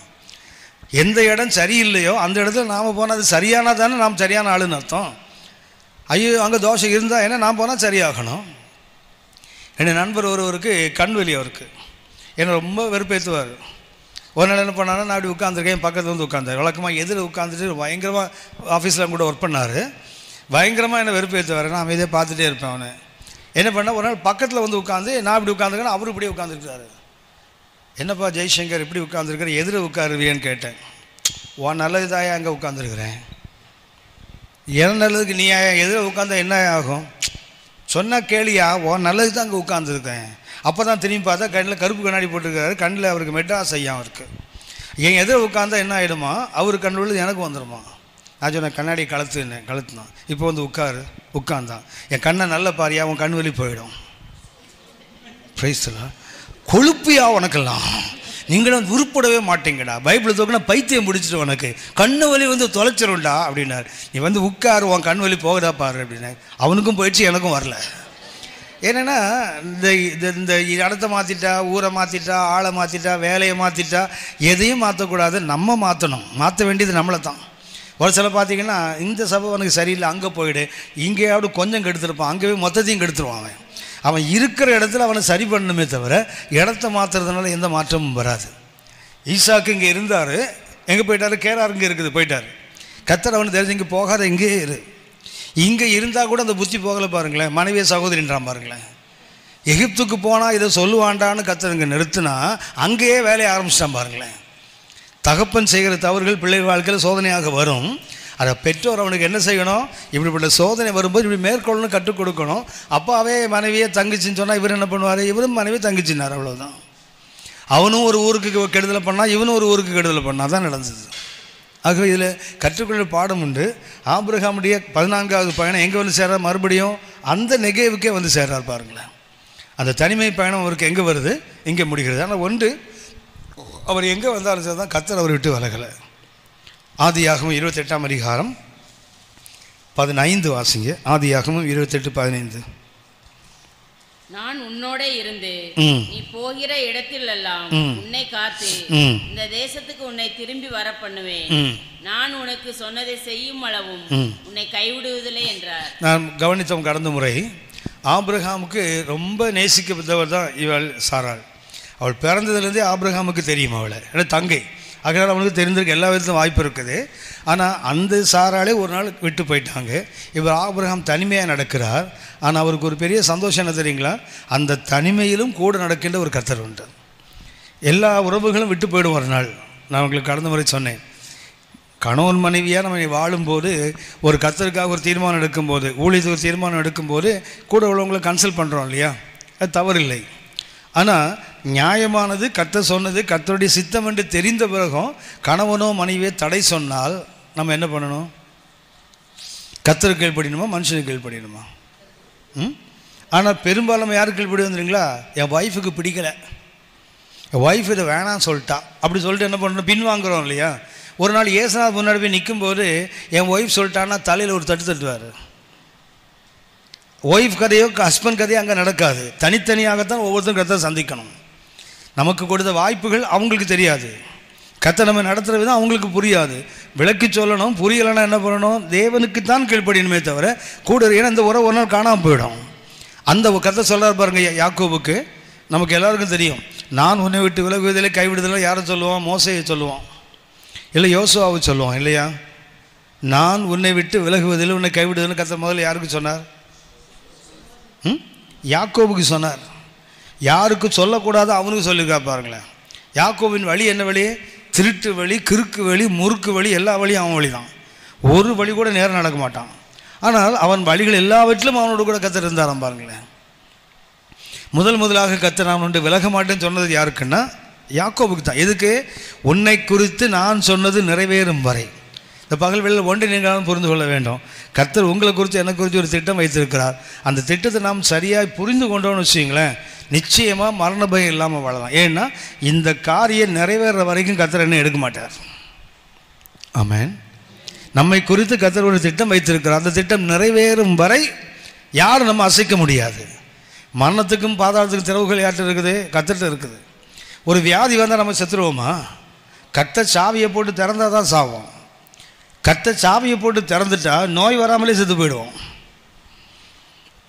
எந்த இடம் சரியில்லையோ அந்த இடத்துல நாம் போனால் அது சரியானா தானே நாம் சரியான ஆளுன்னு அர்த்தம். ஐயோ அங்கே தோஷம் இருந்தால் ஏன்னா நான் போனால் சரியாகணும். என் நண்பர் ஒருவருக்கு கண்வெளி, அவருக்கு என்னை ரொம்ப வெறுப்பேற்றுவார். ஒரு நாள் என்ன பண்ணான்னா, நான் அப்படி உட்காந்துருக்கேன், பக்கத்தில் வந்து உட்காந்தார். வழக்கமாக எதில் உட்காந்துட்டு பயங்கரமாக ஆஃபீஸில் கூட ஒர்க் பண்ணார். பயங்கரமாக என்னை வெறுப்பேற்றுவார். நான் அமைதியாக பார்த்துட்டே இருப்பேன். அவனை என்ன பண்ணால் ஒரு நாள் பக்கத்தில் வந்து உட்காந்து, நான் இப்படி உட்காந்துருக்கேன், அவரு இப்படியே உட்காந்துருக்காரு. என்னப்பா ஜெய்சங்கர் இப்படி உட்காந்துருக்கிற, எதில் உட்காருவியன்னு கேட்டேன். உன் நல்லது தாயா அங்கே உட்காந்துருக்குறேன், என் நல்லதுக்கு நீ எதில் உட்காந்தா என்ன ஆகும் சொன்னால் கேளியா, உன் நல்லது தான் அங்கே உட்காந்துருக்கேன். அப்போ தான் திரும்பி பார்த்தா கண்ணில் கருப்பு கண்ணாடி போட்டிருக்காரு, கண்ணில் அவருக்கு மெட்ராஸ் ஐயா அவருக்கு. என் எதில் உட்காந்தா என்ன ஆகிடுமா, அவர் கண் உள்ளது எனக்கு வந்துடுமா. நான் சொன்னேன் கண்ணாடி கழுத்துனான். இப்போ வந்து உட்காந்தான். என் கண்ணை நல்ல பாரியா, உன் கண் வலி போயிடும். பிரைஸ்லாம் கொழுப்பியா உனக்கெல்லாம், நீங்களும் உருப்படவே மாட்டீங்கடா, பைபிள் தோக்குனா பைத்தியம் பிடிச்சிட்டு உனக்கு கண்ணு வலி வந்து தொலைச்சிரும்டா அப்படின்னார். நீ வந்து உட்காரு, உன் கண் வலி போகுதா பாரு அப்படின்னாரு. அவனுக்கும் போயிடுச்சு, எனக்கும் வரல. ஏன்னா இந்த இடத்த மாற்றிட்டா, ஊரை மாற்றிட்டா, ஆளை மாற்றிட்டா, வேலையை மாற்றிட்டா, எதையும் மாற்றக்கூடாது, நம்ம மாற்றணும். மாற்ற வேண்டியது நம்மளை தான். ஒரு சில பார்த்தீங்கன்னா, இந்த சபை உனக்கு சரியில்லை, அங்கே போயிடு, இங்கேயாவது கொஞ்சம் கெடுத்துருப்பான், அங்கே போய் மொத்தத்தையும் கெடுத்துருவான். அவன் இருக்கிற இடத்துல அவனை சரி பண்ணணுமே தவிர இடத்த மாற்றுறதுனால எந்த மாற்றமும் வராது. ஈசாக்கு இங்கே இருந்தார், எங்கே போயிட்டார், கேரார் இங்கே இருக்குது, போயிட்டார். கர்த்தர் அவனை தெரிஞ்சு இங்கே போகாத, இங்கே இரு. இங்கே இருந்தால் கூட அந்த புத்தி போகலை பாருங்களேன். மனைவியை சகோதரின்றான் பாருங்களேன். எகிப்துக்கு போனால் இதை சொல்லுவாண்டான்னு கர்த்தர் இங்கே நிறுத்தினா அங்கேயே வேலையை ஆரம்பிச்சிட்டான் பாருங்களேன். தகப்பன் செய்கிற தவறுகள் பிள்ளை வாழ்க்கையில் சோதனையாக வரும். அதை பெற்றோர் அவனுக்கு என்ன செய்யணும், இப்படிப்பட்ட சோதனை வரும்போது இப்படி மேற்கொள்ளணும், கற்றுக் கொடுக்கணும். அப்பாவே மனைவியை தங்கச்சின்னு சொன்னால் இவர் என்ன பண்ணுவார், இவரும் மனைவி தங்கச்சின்னார், அவ்வளோதான். அவனும் ஒரு ஊருக்கு கெடுதலை பண்ணால், இவனும் ஒரு ஊருக்கு கெடுதலை பண்ணால் தான் நடந்தது. ஆகவே இதில் கற்றுக்கொள்ள பாடம் உண்டு. ஆபிரகாமுடைய 14வது பயணம் எங்கே வந்து சேர்றார், மறுபடியும் அந்த நெகேவுக்கே வந்து சேர்றார் பாருங்களேன். அந்த தனிமை பயணம் அவருக்கு எங்கே வருது, இங்கே முடிகிறது. ஆனால் ஒன்று, அவர் எங்கே வந்தாலும் சரி தான் கர்த்தர் அவர் விட்டு விலகலை. ஆதியாகமம் 28ஆம் அதிகாரம் 15 வாசிங்க. ஆதியாகமம் 28:15. நான் உன்னோட இருந்து நீ போகிற இடத்திலெல்லாம் உன்னை காத்து இந்த தேசத்துக்கு உன்னை திரும்பி வர பண்ணுவேன். நான் உனக்கு சொன்னதை செய்யும் அளவும் உன்னை கைவிடுவதில்லை என்றார். நான் கவனித்தோம் கடந்த முறை, ஆபிரகாமுக்கு ரொம்ப நேசிக்கப்பட்டவர் தான் இவள் சாராள். அவள் பிறந்ததுலேருந்தே ஆபிரகாமுக்கு தெரியும் அவளை, ஏன்னா தங்கை, அதனால் அவனுக்கு தெரிஞ்சிருக்க எல்லா விதத்திலும் வாய்ப்பு இருக்குது. ஆனால் அந்த சாராலே ஒரு நாள் விட்டு போயிட்டாங்க. இவர் ஆபிரகாம் தனிமையாக நடக்கிறார். ஆனால் அவருக்கு ஒரு பெரிய சந்தோஷம் என்ன தெரியுங்களா, அந்த தனிமையிலும் கூட நடக்கின்ற ஒரு கர்த்தர் உண்டு. எல்லா உறவுகளும் விட்டு போயிடும் ஒரு நாள். நான் உங்களுக்கு கடந்த முறை சொன்னேன், கணவன் மனைவியாக நம்ம வாழும்போது ஒரு கர்த்தருக்காக ஒரு தீர்மானம் எடுக்கும்போது, ஊழியத்துக்கு ஒரு தீர்மானம் எடுக்கும்போது கூட உள்ளவங்களை கன்சல்ட் பண்ணுறோம் இல்லையா, அது தவறில்லை. ஆனால் நியாயமானது கர்த்தர் சொன்னது கர்த்தருடைய சித்தம் என்று தெரிந்த பிறகும் கணவனோ மனைவியோ தடை சொன்னால் நம்ம என்ன பண்ணணும்? கர்த்தருக்கு கீழ்ப்படியணுமா, மனுஷனுக்கு கீழ்ப்படியணுமா? ஆனால் பெரும்பாலும் யாருக்கு கீழ்ப்படி வந்துடுங்களா, என் ஒய்ஃபுக்கு பிடிக்கலை, என் ஒய்ஃப் இதை வேணான்னு சொல்லிட்டா, அப்படி சொல்லிட்டு என்ன பண்ணணும், பின்வாங்குறோம் இல்லையா. ஒரு நாள் ஏசுநாதர் முன்னாடி போய் நிற்கும்போது என் ஒய்ஃப் சொல்லிட்டான்னா தலையில் ஒரு தட்டு தட்டுவார். ஒய்ஃப் கதையோ ஹஸ்பண்ட் கதையோ அங்கே நடக்காது. தனித்தனியாகத்தான் ஒவ்வொருத்தரும் கர்த்தரை சந்திக்கணும். நமக்கு கொடுத்த வாய்ப்புகள் அவங்களுக்கு தெரியாது, கர்த்தர் நம்ம நடத்துகிற விதம் அவங்களுக்கு புரியாது. விளக்கி சொல்லணும், புரியலைன்னா என்ன பண்ணணும், தேவனுக்கு தான் கீழ்ப்படியணுமே தவிர கூட. ஏன்னா இந்த உறவு ஒரு நாள் காணாமல் போயிடும். அந்த கர்த்தர் சொல்கிறார் பாருங்க யாக்கோபுக்கு, நமக்கு எல்லாருக்கும் தெரியும். நான் உன்னை விட்டு விலகுவதில்லை கைவிடுதலை யாரை சொல்லுவோம்? மோசையை சொல்லுவோம், இல்லை யோசுவாவை சொல்லுவோம் இல்லையா. நான் உன்னை விட்டு விலகுவதில்லை உன்னை கைவிடுதல் கர்த்தர் முதல்ல யாருக்கு சொன்னார்? யாக்கோபுக்கு சொன்னார். யாருக்கு சொல்லக்கூடாது அவனுக்கு சொல்லியிருக்கா பாருங்களேன். யாக்கோபின் வழி என்ன வழி? திருட்டு வழி, கிறுக்கு வழி, முறுக்கு வழி, எல்லா வழியும் அவன் வழி தான். ஒரு வழி கூட நேரம் நடக்க மாட்டான். ஆனால் அவன் வழிகள் எல்லாவற்றிலும் அவனோட கூட கர்த்தர் இருந்தாராம் பாருங்களேன். முதலாக கர்த்தர் நான் ஒன்று விலக மாட்டேன்னு சொன்னது யாருக்குன்னா யாக்கோபுக்கு தான். எதுக்கு? உன்னை குறித்து நான் சொன்னது நிறைவேறும் வரை. இந்த பகல் வேளையில் ஒன்றை நீங்களும் புரிந்து கொள்ள வேண்டும். கர்த்தர் உங்களை குறித்து என்னை குறித்து ஒரு திட்டம் வைத்திருக்கிறார். அந்த திட்டத்தை நாம் சரியாக புரிந்து கொண்டோன்னு வச்சுங்களேன், நிச்சயமாக மரண பயம் இல்லாமல் வாழலாம். ஏன்னா இந்த காரியம் நிறைவேற வரைக்கும் கர்த்தர் என்ன எடுக்க மாட்டார். ஆமென். நம்மை குறித்து கர்த்தர் ஒரு திட்டம் வைத்திருக்கிறார். அந்த திட்டம் நிறைவேறும் வரை யாரும் நம்ம அசைக்க முடியாது. மரணத்துக்கும் பாதாளத்துக்கும் திறவுகள் யார்கிட்ட இருக்குது? கர்த்தர்கிட்ட இருக்குது. ஒரு வியாதி வந்தால் நம்ம செத்துருவோமா? கர்த்தர் சாவியை போட்டு திறந்தால் தான் சாவோம். கர்த்தர் சாவியை போட்டு திறந்துட்டா நோய் வராமலே செத்து போயிடுவோம்.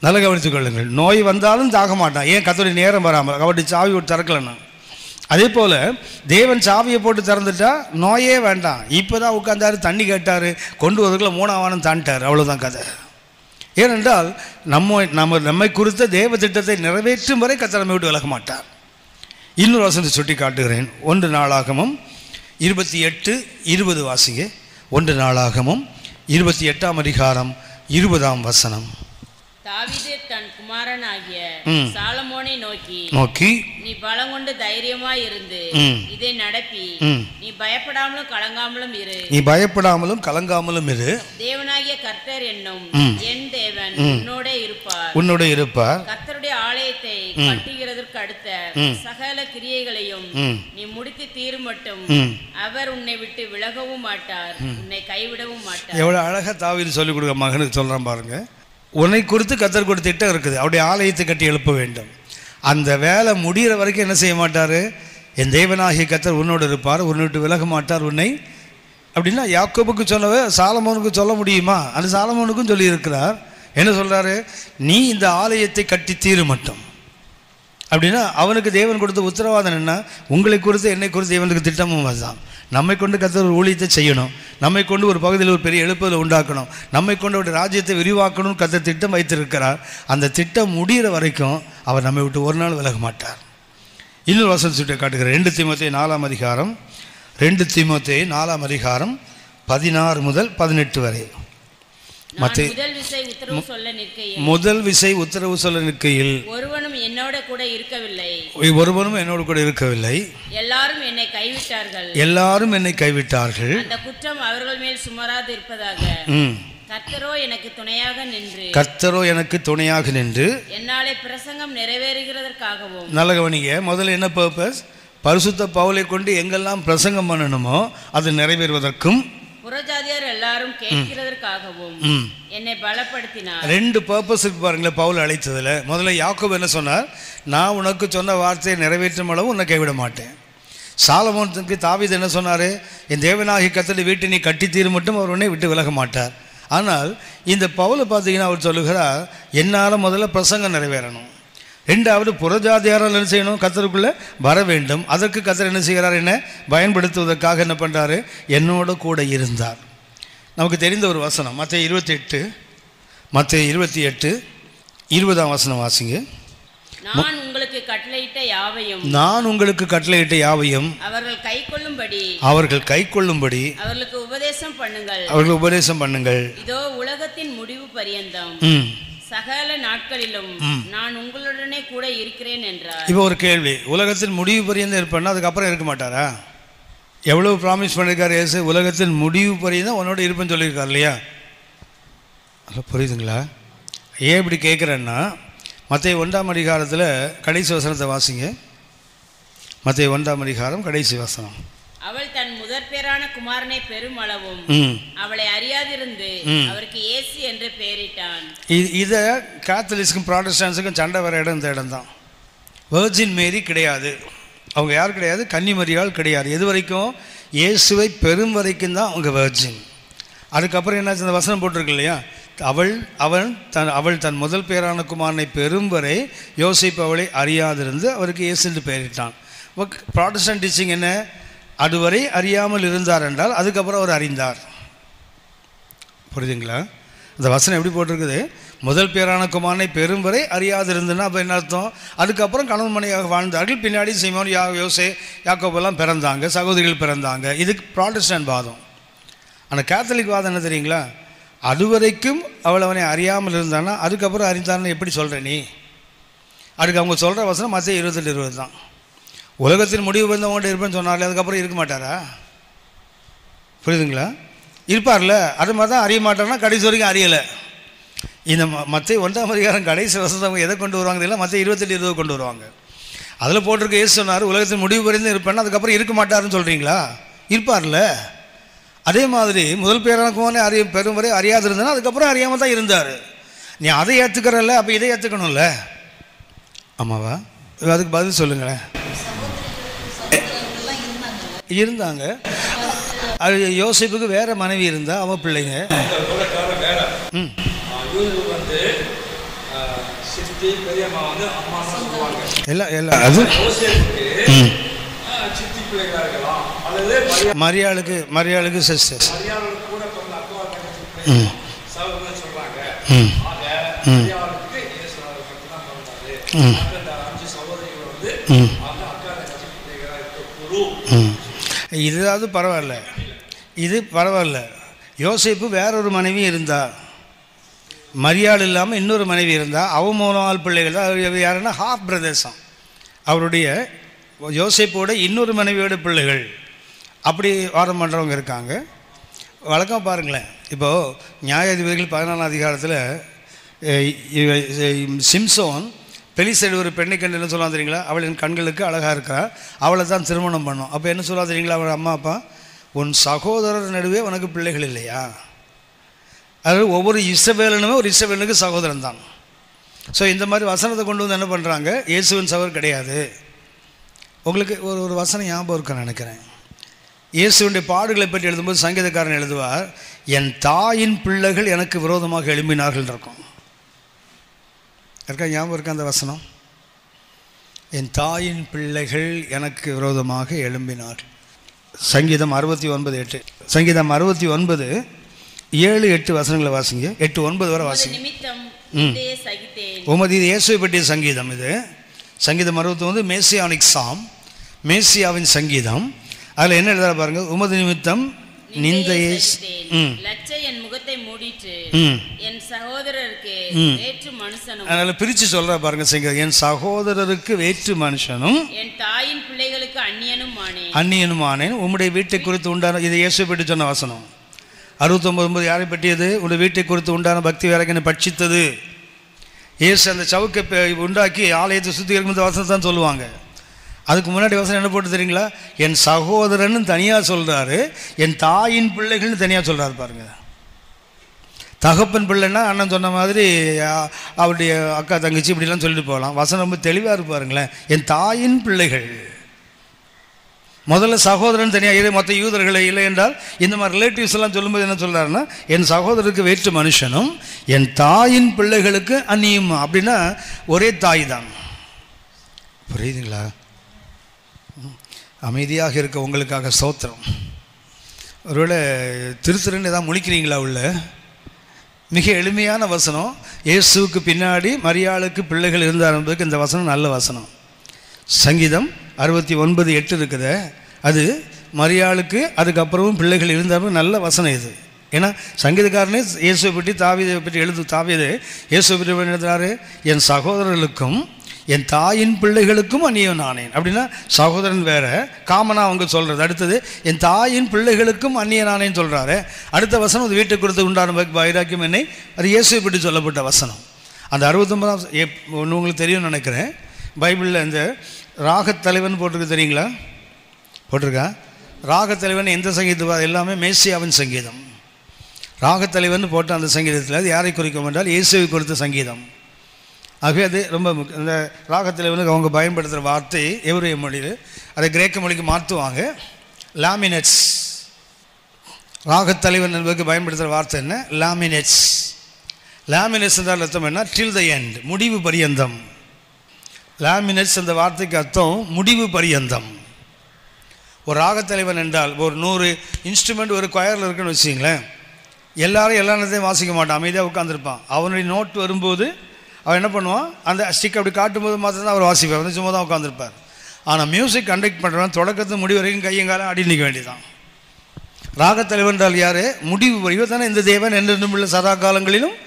நல்லா கவனித்துக் கொள்ளுங்கள். நோய் வந்தாலும் தாக மாட்டான். ஏன்? கர்த்தருடைய நேரம் வராமல், அவருடைய சாவி போட்டு திறக்கலன்னா. அதே போல் தேவன் சாவியை போட்டு திறந்துட்டா நோயே வேண்டாம். இப்போ தான் உட்காந்தாரு, தண்ணி கேட்டார், கொண்டு வரதுக்குள்ள 3ஆம் வானம் தாண்டிட்டார், அவ்வளோதான் கதை. ஏனென்றால் நம்மை குறித்த தேவ திட்டத்தை நிறைவேற்றும் வரை கர்த்தர் நம்மை விட்டு விலக மாட்டார். இன்னொரு வசனத்தை சுட்டி காட்டுகிறேன். 1 நாளாகமம் 28:20 வாசிங்க. 1 நாளாகமம் 28ஆம் அதிகாரம் 20ஆம் வசனம். தாவீது தன் குமாரனாகிய சாலமோனை நோக்கி நீ பலங்கொண்டு தைரியமாய் இருந்து இதை நடப்பி நீ பயப்படாமலும் கலங்காமலும் இரு. தேவனாகிய கர்த்தர் என்னும் என் தேவன் உன்னோட இருப்பார். கர்த்தருடைய ஆலயத்தை கட்டுகிறதற்கு அடுத்த சகல கிரியைகளையும் நீ முடித்து தீரும் மட்டும் அவர் உன்னை விட்டு விலகவும் மாட்டார், உன்னை கைவிடவும் மாட்டார். எவ்வளவு அழகா தாவீது சொல்லிக் கொடுக்க மகனுக்கு சொல்றான் பாருங்க. உன்னை குறித்து கர்த்தர் ஒரு திட்டம் இருக்குது. அவருடைய ஆலயத்தை கட்டி எழுப்ப வேண்டும். அந்த வேலை முடிகிற வரைக்கும் என்ன செய்ய மாட்டார்? என் தேவனாகிய கர்த்தர் உன்னோடு இருப்பார், உன்னை விட்டு விலக மாட்டார் உன்னை. அப்படின்னா யாக்கோபுக்கு சொன்னவே சாலமோனுக்கு சொல்ல முடியுமா? அந்த சாலமோனுக்கும் சொல்லியிருக்கிறார். என்ன சொல்கிறாரு? நீ இந்த ஆலயத்தை கட்டி தீரு மட்டும். அப்படின்னா அவனுக்கு தேவன் கொடுத்த உத்தரவாதம் என்ன? உங்களை குறித்து என்னை குறித்து தேவனுக்கு திட்டமும் அதுதான். நம்மை கொண்டு கர்த்தர் ஒரு ஊழியத்தை செய்யணும், நம்மை கொண்டு ஒரு பகுதியில் ஒரு பெரிய எழுப்புதலை உண்டாக்கணும், நம்மை கொண்டு ஒரு ராஜ்யத்தை விரிவாக்கணும்னு கர்த்தர் திட்டம் வைத்திருக்கிறார். அந்த திட்டம் முடிகிற வரைக்கும் அவர் நம்மை விட்டு ஒரு நாள் விலக மாட்டார். இன்னொரு வசனம் சுட்டி காட்டுகிறார். 2 தீமோத்தேயு 4ஆம் அதிகாரம் 2 தீமோத்தேயு 4ஆம் அதிகாரம் 16 முதல் 18 வரை. முதல் விசை உத்தரவு சொல்ல நிற்கையில் ஒருவனும் என்னோடு கூட இருக்கவில்லை, எல்லாரும் என்னை கைவிட்டார்கள், அந்த குற்றம் அவர்கள் மேல் சுமராது இருப்பதாக. கர்த்தரோ எனக்கு துணையாக நின்று கர்த்தரோ எனக்கு துணையாக நின்று என்னாலே பிரசங்கம் நிறைவேறுகிறதற்காகவும். நல்ல கவனிங்க. முதல்ல என்ன பர்பஸ்? பரிசுத்த பவுலை கொண்டு எங்கெல்லாம் பிரசங்கம் பண்ணணுமோ அது நிறைவேறுவதற்கும் புறஜாதியார் எல்லாரும் கேட்கிறதற்காகவும் என்னை பலப்படுத்தினார். 2 பர்பஸ் இருக்கு பாருங்களேன் பவுல் அழைத்ததுல. முதல்ல யாக்கோபு என்ன சொன்னார்? நான் உனக்கு சொன்ன வார்த்தையை நிறைவேற்றும் அளவு உன்னை கைவிட மாட்டேன். சாலமோனுக்கு தாவீது என்ன சொன்னார்? என் தேவனாகிய கர்த்தருடைய வீட்டை நீ கட்டி தீர மட்டும் அவர் உன்னை விட்டு விலக மாட்டார். ஆனால் இந்த பவுலை பார்த்தீங்கன்னா அவர் சொல்லுகிறார், என்னால் முதல்ல பிரசங்கம் நிறைவேறணும், 2வது புறஜாதியாரால் என்ன செய்யணும்? கர்த்தருக்குள்ளே வர வேண்டும். அதற்கு கர்த்தர் என்ன செய்கிறார்? என்ன பயன்படுத்துவதற்காக என்ன பண்ணுறாரு? என்னோட கூட இருந்தார். நமக்கு தெரிந்த ஒரு வசனம் மத்தேயு 28 20ஆம் வசனம் வாசிங்க. நான் உங்களுக்கு கட்டளையிட்ட யாவையும் அவர்கள் கைக்கொள்ளும்படி அவர்களுக்கு உபதேசம் பண்ணுங்கள். இதோ உலகத்தின் முடிவு பரியந்தம் சகல நாட்களிலும் நான் உங்களுடனே கூட இருக்கிறேன் என்றார். இப்போ ஒரு கேள்வி, உலகத்தின் முடிவு பரியந்தம் இருப்பேன்னா அதுக்கப்புறம் இருக்க மாட்டாரா? எவ்வளவு ப்ராமிஸ் பண்ணியிருக்காரு இயேசு? உலகத்தின் முடிவு பரியந்தம் உன்னோட இருப்பேன்னு சொல்லியிருக்கார் இல்லையா? புரியுதுங்களா? ஏன் இப்படி கேட்குறேன்னா, மத்தேயு 1ஆம் அதிகாரத்தில் கடைசி வசனத்தை வாசிங்க. மத்தேயு 1ஆம் அதிகாரம் கடைசி வசனம். அவள் தன் முதற்பேரான குமாரனை பெருமளவும் அவளை அறியாதிருந்து அவருக்கு இயேசு என்று பெயரிட்டான். இதை கேத்தலிக்ஸுக்கும் ப்ராட்டஸ்டன்ஸுக்கும் சண்டை வர இடம் இந்த இடம் தான். வெர்ஜின் மேரி கிடையாது, அவங்க யார் கிடையாது? கன்னிமரியாள் கிடையாது. எது வரைக்கும்? இயேசுவை பெரும் வரைக்கும் தான் அவங்க வெர்ஜின். அதுக்கப்புறம் என்னாச்சு? அந்த வசனம் போட்டிருக்கு இல்லையா? அவள் தன் முதல் பேரான குமாரனை பெரும் வரை யோசிப்பு அவளை அறியாதிருந்து அவருக்கு இயேசு என்று பெயரிட்டான். ப்ராட்டஸ்டன்ட் டீச்சிங் என்ன? அதுவரை அறியாமல் இருந்தார் என்றால் அதுக்கப்புறம் அவர் அறிந்தார். புரியுதுங்களா? இந்த வசனம் எப்படி போட்டிருக்குது? முதல் பேரான குமாரனை பெரும் வரை அறியாதிருந்துன்னா அப்போ என்ன அர்த்தம்? அதுக்கப்புறம் கணவன் மனைவியாக வாழ்ந்தார்கள். பின்னாடி சீமோன், யோசே, யாக்கோபெல்லாம் பிறந்தாங்க, சகோதரிகள் பிறந்தாங்க. இதுக்கு ப்ராட்டஸ்டன்ட் வாதம். ஆனால் கேத்தலிக் வாதம் என்ன தெரியுங்களா? அதுவரைக்கும் அவனை அறியாமல் இருந்தான்னா அதுக்கப்புறம் அறிந்தான்னு எப்படி சொல்கிற நீ? அதுக்கு அவங்க சொல்கிற வசனம் மத்தேயு 28:20 தான். உலகத்தின் முடிவு வந்தவங்கள்ட்ட இருப்பேன்னு சொன்னார்ல, அதுக்கப்புறம் இருக்க மாட்டாரா? புரியுதுங்களா? இருப்பார்ல. அது மாதிரி தான் அறிய மாட்டார்னா கடைசி வரைக்கும் அறியலை. இந்த மத்தேயு 1ஆம் அதிகாரம் கடைசி வசனத்தை அவங்க எதை கொண்டு வருவாங்க தெரியல, மத்தேயு 28:20 கொண்டு வருவாங்க. அதில் போட்டிருக்க இயேசு சொன்னார் உலகத்தின் முடிவு வரைக்கும் இருப்பேன்னா அதுக்கப்புறம் இருக்க மாட்டாருன்னு சொல்கிறீங்களா? இருப்பார்ல. அதே மாதிரி முதல் பேரான குமாரனை பெரும் வரை அறியாது இருந்தானா அதுக்கப்புறம் அறியாமல் தான் இருந்தார். நீ அதை ஏற்றுக்கிறல்ல, அப்போ இதை ஏற்றுக்கணும்ல. ஆமாவா? அதுக்கு பதில் சொல்லுங்களேன். இருந்தாங்க. அது யோசிப்புக்கு வேற மனைவி இருந்தா அவன் பிள்ளைங்க. மரியாளுக்கு சிஸ்டர்ஸ். இதுதாவது பரவாயில்ல, இது பரவாயில்ல. யோசேப்பு வேறொரு மனைவி இருந்தா, மரியாள் இல்லாமல் இன்னொரு மனைவி இருந்தா, அவன் பிள்ளைகள் தான். யாருன்னா ஹாஃப் பிரதர்ஸாம். அவருடைய யோசேப்போட இன்னொரு மனைவியோட பிள்ளைகள். அப்படி வாதம் பண்ணுறவங்க இருக்காங்க. வழக்கம் பாருங்களேன். இப்போது நியாயாதிபதிகள் 14ஆம் அதிகாரத்தில் சிம்சோன் பெலிஸ்தேர் ஒரு பெண்ணை கண்டு என்ன சொல்லுவாங்க தெரியுங்களா? அவளின் கண்களுக்கு அழகாக இருக்கிறா, அவளை தான் திருமணம் பண்ணும். அப்போ என்ன சொல்லுவா தெரியுங்களா? அவள் அம்மா அப்பா, உன் சகோதரர் நடுவே உனக்கு பிள்ளைகள் இல்லையா? அதாவது ஒவ்வொரு இஸ்ரவேலனுமே ஒரு இஸ்ரவேலனுக்கு சகோதரன் தான். ஸோ இந்த மாதிரி வசனத்தை கொண்டு வந்து என்ன பண்ணுறாங்க? இயேசுவின் சகோதரர் கிடையாது. உங்களுக்கு ஒரு வசனம் ஞாபகம் இருக்குன்னு நினைக்கிறேன். இயேசுடைய பாடுகளை பற்றி எழுதும்போது சங்கீதக்காரன் எழுதுவார், என் தாயின் பிள்ளைகள் எனக்கு விரோதமாக எழும்பினார்கள் இருக்கும். ஞாபகம் இருக்கா அந்த வசனம்? என் தாயின் பிள்ளைகள் எனக்கு விரோதமாக எழும்பினார். சங்கீதம் 69:8. சங்கீதம் 69 7-8 வசனங்களை வாசிங்க. 8-9 வரை வாசிங்க. உமது இது இயேசுவை பற்றிய சங்கீதம். இது சங்கீதம் 69 மேசியானிக் சாம், மேசியாவின் சங்கீதம். அதில் என்ன எழுத பாருங்க. உமது நிமித்தம் நிந்தையை என் முகத்தை மூடிட்டு என் சகோதரருக்கு வேற்று மனுஷனும். அதனால பிரிச்சு சொல்ற பாருங்க. என் சகோதரருக்கு வேற்று மனுஷனும் என் தாயின் பிள்ளைகளுக்கு அந்நியனும் ஆனேன் உம்முடைய வீட்டை குறித்து உண்டான. இது இயேசுவை பற்றி சொன்ன வசனம். 69 யாரை பற்றியது? உன்னுடைய வீட்டை குறித்து உண்டான பக்தி வேறங்கனை பட்சித்தது. இயேசு அந்த சவுக்கை உண்டாக்கி ஆலயத்தை சுத்திகரிக்கும் இந்த வசனம் தான் சொல்லுவாங்க. அதுக்கு முன்னாடி வசனம் என்ன போட்டு தெரியுங்களா? என் சகோதரன்னு தனியாக சொல்கிறாரு, என் தாயின் பிள்ளைகள்னு தனியாக சொல்கிறாரு. பாருங்க, தகப்பன் பிள்ளைன்னா அண்ணன் சொன்ன மாதிரி அவருடைய அக்கா தங்கச்சி இப்படிலாம் சொல்லிட்டு போகலாம். வசனம் ரொம்ப தெளிவாக இருப்பாருங்களேன். என் தாயின் பிள்ளைகள், முதல்ல சகோதரன் தனியாக இரு, மற்ற யூதர்களை இல்லை என்றால் இந்த மாதிரி ரிலேட்டிவ்ஸ் எல்லாம் சொல்லும்போது என்ன சொல்கிறாருன்னா, என் சகோதரருக்கு வேற்று மனுஷனும் என் தாயின் பிள்ளைகளுக்கு அந்நியும். அப்படின்னா ஒரே தாய் தான். புரியுதுங்களா? அமைதியாக இருக்க உங்களுக்காக ஸ்தோத்திரம். ஒருவேளை திருத்துறன்னு ஏதாவது முழிக்கிறீங்களா? உள்ள மிக எளிமையான வசனம். இயேசுவுக்கு பின்னாடி மரியாளுக்கு பிள்ளைகள் இருந்தார் என்பதுக்கு இந்த வசனம் நல்ல வசனம். சங்கீதம் 69:8 இருக்குது. அது மரியாளுக்கு அதுக்கப்புறமும் பிள்ளைகள் இருந்தாலும் நல்ல வசனம் இது. ஏன்னா சங்கீதக்காரனே இயேசுவை பற்றி தாவீதை பற்றி தாவீது இயேசுவை பற்றி எழுதுறாரு, என் சகோதரர்களுக்கும் என் தாயின் பிள்ளைகளுக்கும் அந்நியன் ஆனேன். அப்படின்னா சகோதரன் வேற, காமனாக அவங்க சொல்கிறது. அடுத்தது என் தாயின் பிள்ளைகளுக்கும் அந்நியன் ஆனேன்னு சொல்கிறாரு. அடுத்த வசனம் அது வீட்டை குறித்து உண்டான வைராக்கியம் என்னை, அது இயேசுவை பற்றி சொல்லப்பட்ட வசனம். அந்த 69 ஒன்று உங்களுக்கு தெரியும்னு நினைக்கிறேன். பைபிளில் இந்த ராகத்தலைவன் போட்டிருக்கு, தெரியுங்களா? போட்டிருக்கா? ராகத்தலைவன் எந்த சங்கீதம்? எல்லாமே மேசியாவின் சங்கீதம். ராகத்தலைவன் போட்ட அந்த சங்கீதத்தில் அது யாரை குறிக்கும் என்றால் இயேசுவை குறித்த சங்கீதம். ஆகவே அது ரொம்ப இந்த ராகத்தலைவனுக்கு அவங்க பயன்படுத்துகிற வார்த்தை எவரிய மொழியில் அதை கிரேக்க மொழிக்கு மாற்றுவாங்க. லாமினெட்ஸ். ராகத்தலைவன் என்பதுக்கு பயன்படுத்துகிற வார்த்தை என்ன? லாமினெட்ஸ். லாமினெட்ஸ் என்றால் அர்த்தம் என்ன? டில் த எண்ட், முடிவு பரியந்தம். லாமினெட்ஸ் அந்த வார்த்தைக்கு அர்த்தம் முடிவு பரியந்தம். ஒரு ராகத்தலைவன் என்றால் ஒரு 100 இன்ஸ்ட்ருமெண்ட் ஒரு கொயரில் இருக்குன்னு வச்சுங்களேன். எல்லாரும் எல்லா நேரத்தையும் வாசிக்க மாட்டான், அமைதியாக உட்காந்துருப்பான். அவனுடைய நோட் வரும்போது அவன் என்ன பண்ணுவான், அந்த ஸ்டிக் அப்படி காட்டும்போது மாத்திரம் தான் அவர் வாசிப்பார், வந்து சும்மா தான் உட்காந்துருப்பார். ஆனால் மியூசிக் கண்டக்ட் பண்ணுறவன் தொடக்கத்து முடிவு வரைக்கும் கையங்காலம் அடி நிற்க வேண்டியதான். ராகத்தலைவன் என்றால் யார்? முடிவு. இவர் தானே இந்த தேவன் என்றும் உள்ள சதா காலங்களிலும்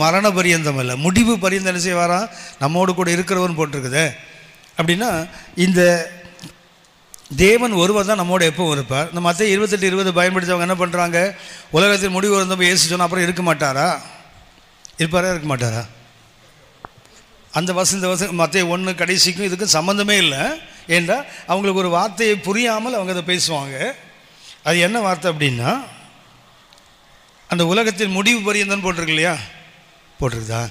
மரண பரியந்தம் இல்லை, முடிவு பரியந்தம் என்ன செய்வாரா? நம்மோடு கூட இருக்கிறவன் போட்டிருக்குது. அப்படின்னா இந்த தேவன் ஒருவர் தான் நம்மோட எப்பவும் இருப்பார். இந்த மற்ற 28:20 பயன்படுத்தவங்க என்ன பண்ணுறாங்க? உலகத்தில் முடிவு வந்தப்போ இயேசு சொன்னால் அப்புறம் இருக்க மாட்டாரா? இருப்பாரா? இருக்க மாட்டாரா? அந்த இந்த மற்ற 1 கடைசிக்கும் இதுக்கும் சம்மந்தமே இல்லை. ஏண்டா அவங்களுக்கு ஒரு வார்த்தையை புரியாமல் அவங்க அதை பேசுவாங்க. அது என்ன வார்த்தை அப்படின்னா, அந்த உலகத்தின் முடிவு பரியந்தம் போட்டிருக்கு இல்லையா? போட்டிருக்குதா?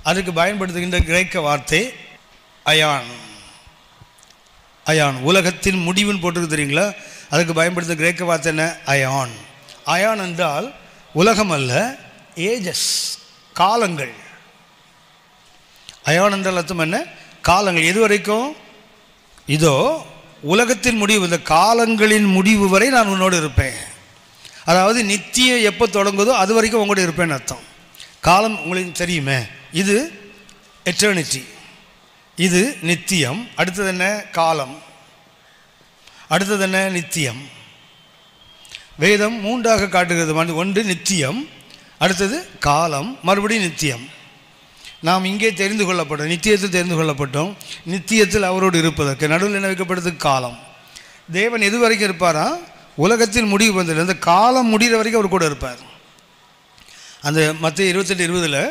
அதுக்கு பயன்படுத்துகின்ற கிரேக்க வார்த்தை அயான். அயான், உலகத்தின் முடிவுன்னு போட்டிருக்கு, தெரியுங்களா? அதுக்கு பயன்படுத்த கிரேக்க வார்த்தை என்ன? அயான். அயான் என்றால் உலகம் அல்ல, ஏஜஸ், காலங்கள். அயான் என்றால் அர்த்தம் என்ன? காலங்கள். எது வரைக்கும்? இதோ உலகத்தின் முடிவு, இந்த காலங்களின் முடிவு வரை நான் உன்னோடு இருப்பேன். அதாவது நித்தியம் எப்போ தொடங்குதோ அது வரைக்கும் உங்களோட இருப்பேன்னு அர்த்தம். காலம் உங்களுக்கு தெரியுமே, இது எட்டர்னிட்டி, இது நித்தியம். அடுத்தது என்ன? காலம். அடுத்தது என்ன? நித்தியம். வேதம் 3ஆக காட்டுகிறது. ஒன்று நித்தியம், அடுத்தது காலம், மறுபடியும் நித்தியம். நாம் இங்கே தெரிந்து கொள்ளப்பட்டோம், நித்தியத்தில் தெரிந்து கொள்ளப்பட்டோம். நித்தியத்தில் அவரோடு இருப்பதற்கு நடுவில் என்ன வைக்கப்படுறது? காலம். தேவன் எது வரைக்கும் இருப்பாரா? உலகத்தில் முடிவு வந்தது, அந்த காலம் முடிகிற வரைக்கும் அவர் கூட இருப்பார். அந்த மற்ற 28:20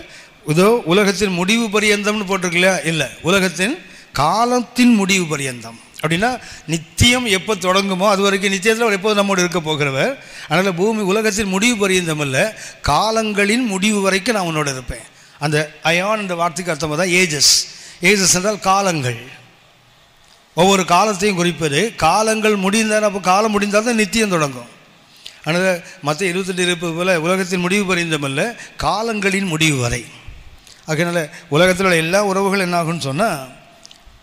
இதோ உலகத்தின் முடிவு பரியந்தம்னு போட்டிருக்கு இல்லையா? இல்லை, உலகத்தின் காலத்தின் முடிவு பரியந்தம். அப்படின்னா நித்தியம் எப்போ தொடங்குமோ அது வரைக்கும், நித்தியத்தில் அவர் எப்போது நம்மோடு இருக்க போகிறவர். அதனால் பூமி உலகத்தின் முடிவு பரியந்தம் இல்லை, காலங்களின் முடிவு வரைக்கும் நான் உன்னோட இருப்பேன். அந்த அயான் என்ற வார்த்தைக்கு அர்த்தமாக தான் ஏஜஸ். ஏஜஸ் என்றால் காலங்கள், ஒவ்வொரு காலத்தையும் குறிப்பது. காலங்கள் முடிந்தால், அப்போ காலம் முடிந்தால் தான் நித்தியம் தொடங்கும். அதனால் மற்ற 28:20 போல் உலகத்தின் முடிவு பரியந்தம் அல்ல, காலங்களின் முடிவு வரை. அதனால் உலகத்தில் உள்ள எல்லா உறவுகள் என்ன ஆகும்னு சொன்னால்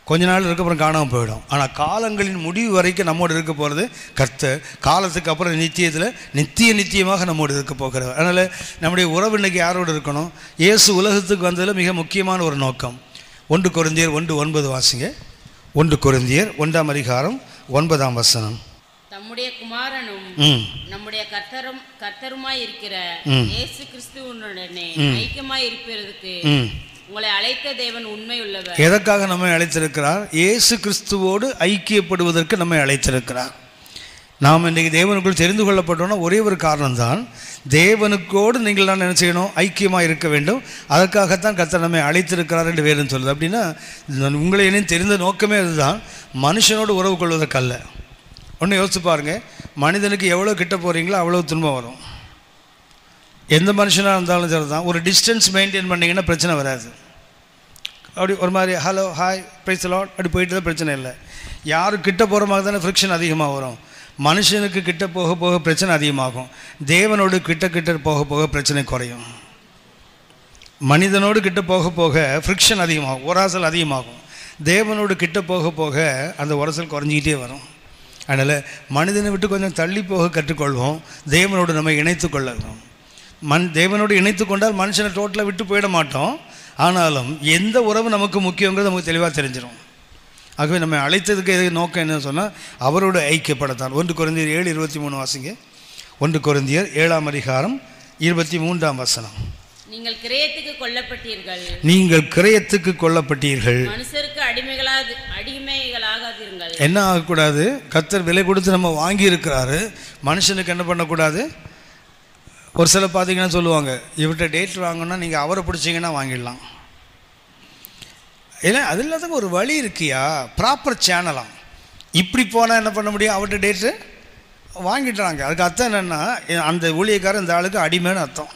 கொஞ்ச நாள் இருக்க அப்புறம் காணாமல் போயிடும். ஆனால் காலங்களின் முடிவு வரைக்கும் நம்மோடு இருக்க போகிறது கர்த்தர். காலத்துக்கு அப்புறம் நித்தியத்தில் நித்தியமாக நம்மோடு இருக்க போகிறவர். அதனால் நம்முடைய உறவு இன்றைக்கி யாரோடு இருக்கணும்? இயேசு உலகத்துக்கு வந்ததில் மிக முக்கியமான ஒரு நோக்கம். 1 கொரிந்தியர் 1:9 வாசிங்க. 1 கொரிந்தியர் 1:9 தம்முடைய குமாரனும் நம்முடைய கர்த்தருமாய் இருக்கிற இயேசு கிறிஸ்துவுடனே ஐக்கியமாய் இருப்பதற்கு உங்களை அழைத்த தேவன் உண்மை உள்ளவர். எதற்காக நம்மை அழைத்திருக்கிறார்? இயேசு கிறிஸ்துவோடு ஐக்கியப்படுவதற்கு நம்மை அழைத்திருக்கிறார். நாம் இன்றைக்கு தேவனுக்குள் தெரிந்து கொள்ளப்பட்டோன்னா ஒரே ஒரு காரணம்தான், தேவனுக்கோடு நீங்கள் தான் என்ன செய்யணும், ஐக்கியமாக இருக்க வேண்டும். அதற்காகத்தான் கர்த்தர் நம்மை அழைத்திருக்கிறார் என்று வேறுன்னு சொல்லுது. அப்படின்னா உங்களை என்னையும் தெரிந்த நோக்கமே அதுதான், மனுஷனோடு உறவு கொள்வதற்கல்ல. ஒன்று யோசிச்சு பாருங்கள், மனிதனுக்கு எவ்வளோ கிட்ட போகிறீங்களோ அவ்வளோ துன்பம் வரும். எந்த மனுஷனாக இருந்தாலும் சரி தான், ஒரு டிஸ்டன்ஸ் மெயின்டைன் பண்ணிங்கன்னா பிரச்சனை வராது. அப்படி ஒரு மாதிரி ஹலோ ஹாய் பிரைஸ் லார்ட் அப்படி போயிட்டு தான் பிரச்சனை இல்லை. யார் கிட்ட போகிற மாதிரி தானே ஃப்ரிக்ஷன் அதிகமாக வரும். மனுஷனுக்கு கிட்ட போக போக பிரச்சனை அதிகமாகும், தேவனோடு கிட்ட போக போக பிரச்சனை குறையும். மனிதனோடு கிட்ட போக போக ஃப்ரிக்ஷன் அதிகமாகும், உராசல் அதிகமாகும். தேவனோடு கிட்ட போக போக அந்த உரசல் குறைஞ்சிக்கிட்டே வரும். அதனால் மனிதனை விட்டு கொஞ்சம் தள்ளி போக கற்றுக்கொள்வோம், தேவனோடு நம்ம இணைத்து கொள்ளணும். தேவனோடு இணைத்து கொண்டால் மனுஷனை டோட்டலாக விட்டு போயிட மாட்டோம். ஆனாலும் எந்த உறவு நமக்கு முக்கியங்கிறது நமக்கு தெளிவாக தெரிஞ்சிடும். ஆகவே நம்ம அழைத்ததுக்கு நோக்கம் என்னன்னு சொன்னால் அவரோடு ஐக்கியப்படத்தான். 1 கொரிந்தியர் 7:23 வாசிங்க. 1 கொரிந்தியர் 7ஆம் அதிகாரம் 23ஆம் வசனம். நீங்கள் கிரயத்துக்கு கொல்லப்பட்டீர்கள், நீங்கள் கிரயத்துக்கு கொல்லப்பட்டீர்கள், மனுஷருக்கு அடிமைகளாகாதீர்கள். என்ன ஆகக்கூடாது, கர்த்தர் விலை கொடுத்து நம்ம வாங்கி இருக்கிறாரு, மனுஷனுக்கு என்ன பண்ணக்கூடாது. ஒரு சில பார்த்தீங்கன்னா சொல்லுவாங்க, இவர்கிட்ட டேட் வாங்கினா நீங்கள் அவரை பிடிச்சிங்கன்னா வாங்கிடலாம். இல்லை அது இல்லாதங்க ஒரு வழி இருக்கியா, ப்ராப்பர் சேனலாம். இப்படி போனால் என்ன பண்ண முடியும், அவர்கிட்ட டேட்டு வாங்கிடுறாங்க. அதுக்கு அர்த்தம் என்னென்னா, அந்த ஊழியக்காரர் இந்த ஆளுக்கு அடிமைன்னு அர்த்தம்.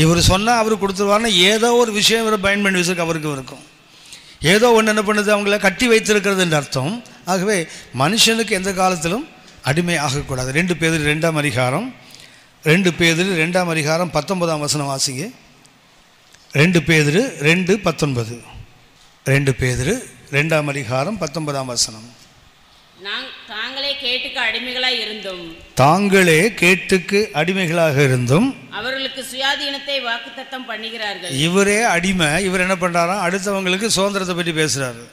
இவர் சொன்னால் அவர் கொடுத்துருவாருன்னா ஏதோ ஒரு விஷயம் இவரை பயன் பண்ணி வச்சிருக்கு, அவருக்கு இருக்கும் ஏதோ ஒன்று என்ன பண்ணுது, அவங்கள கட்டி வைத்திருக்கிறதுன்ற அர்த்தம். ஆகவே மனுஷனுக்கு எந்த காலத்திலும் அடிமை ஆகக்கூடாது. 2 பேதுரு 2ஆம் அதிகாரம் 19ஆம் வசனம் வாசிங்க. 2 பேதுரு 2:19. 2 பேதுரு 2ஆம் அதிகாரம் 19ஆம் வசனம். தாங்களே கேட்டுக்கு அடிமைகளாக இருந்தும், தாங்களே கேட்டுக்கு அடிமைகளாக இருந்தும் அவர்களுக்கு சுயாதீனத்தை வாக்குத்தத்தம் பண்ணுகிறார்கள். இவரே அடிமை, இவர் என்ன பண்றாரா, அடுத்தவங்களுக்கு சுதந்திரத்தை பற்றி பேசுறாரு.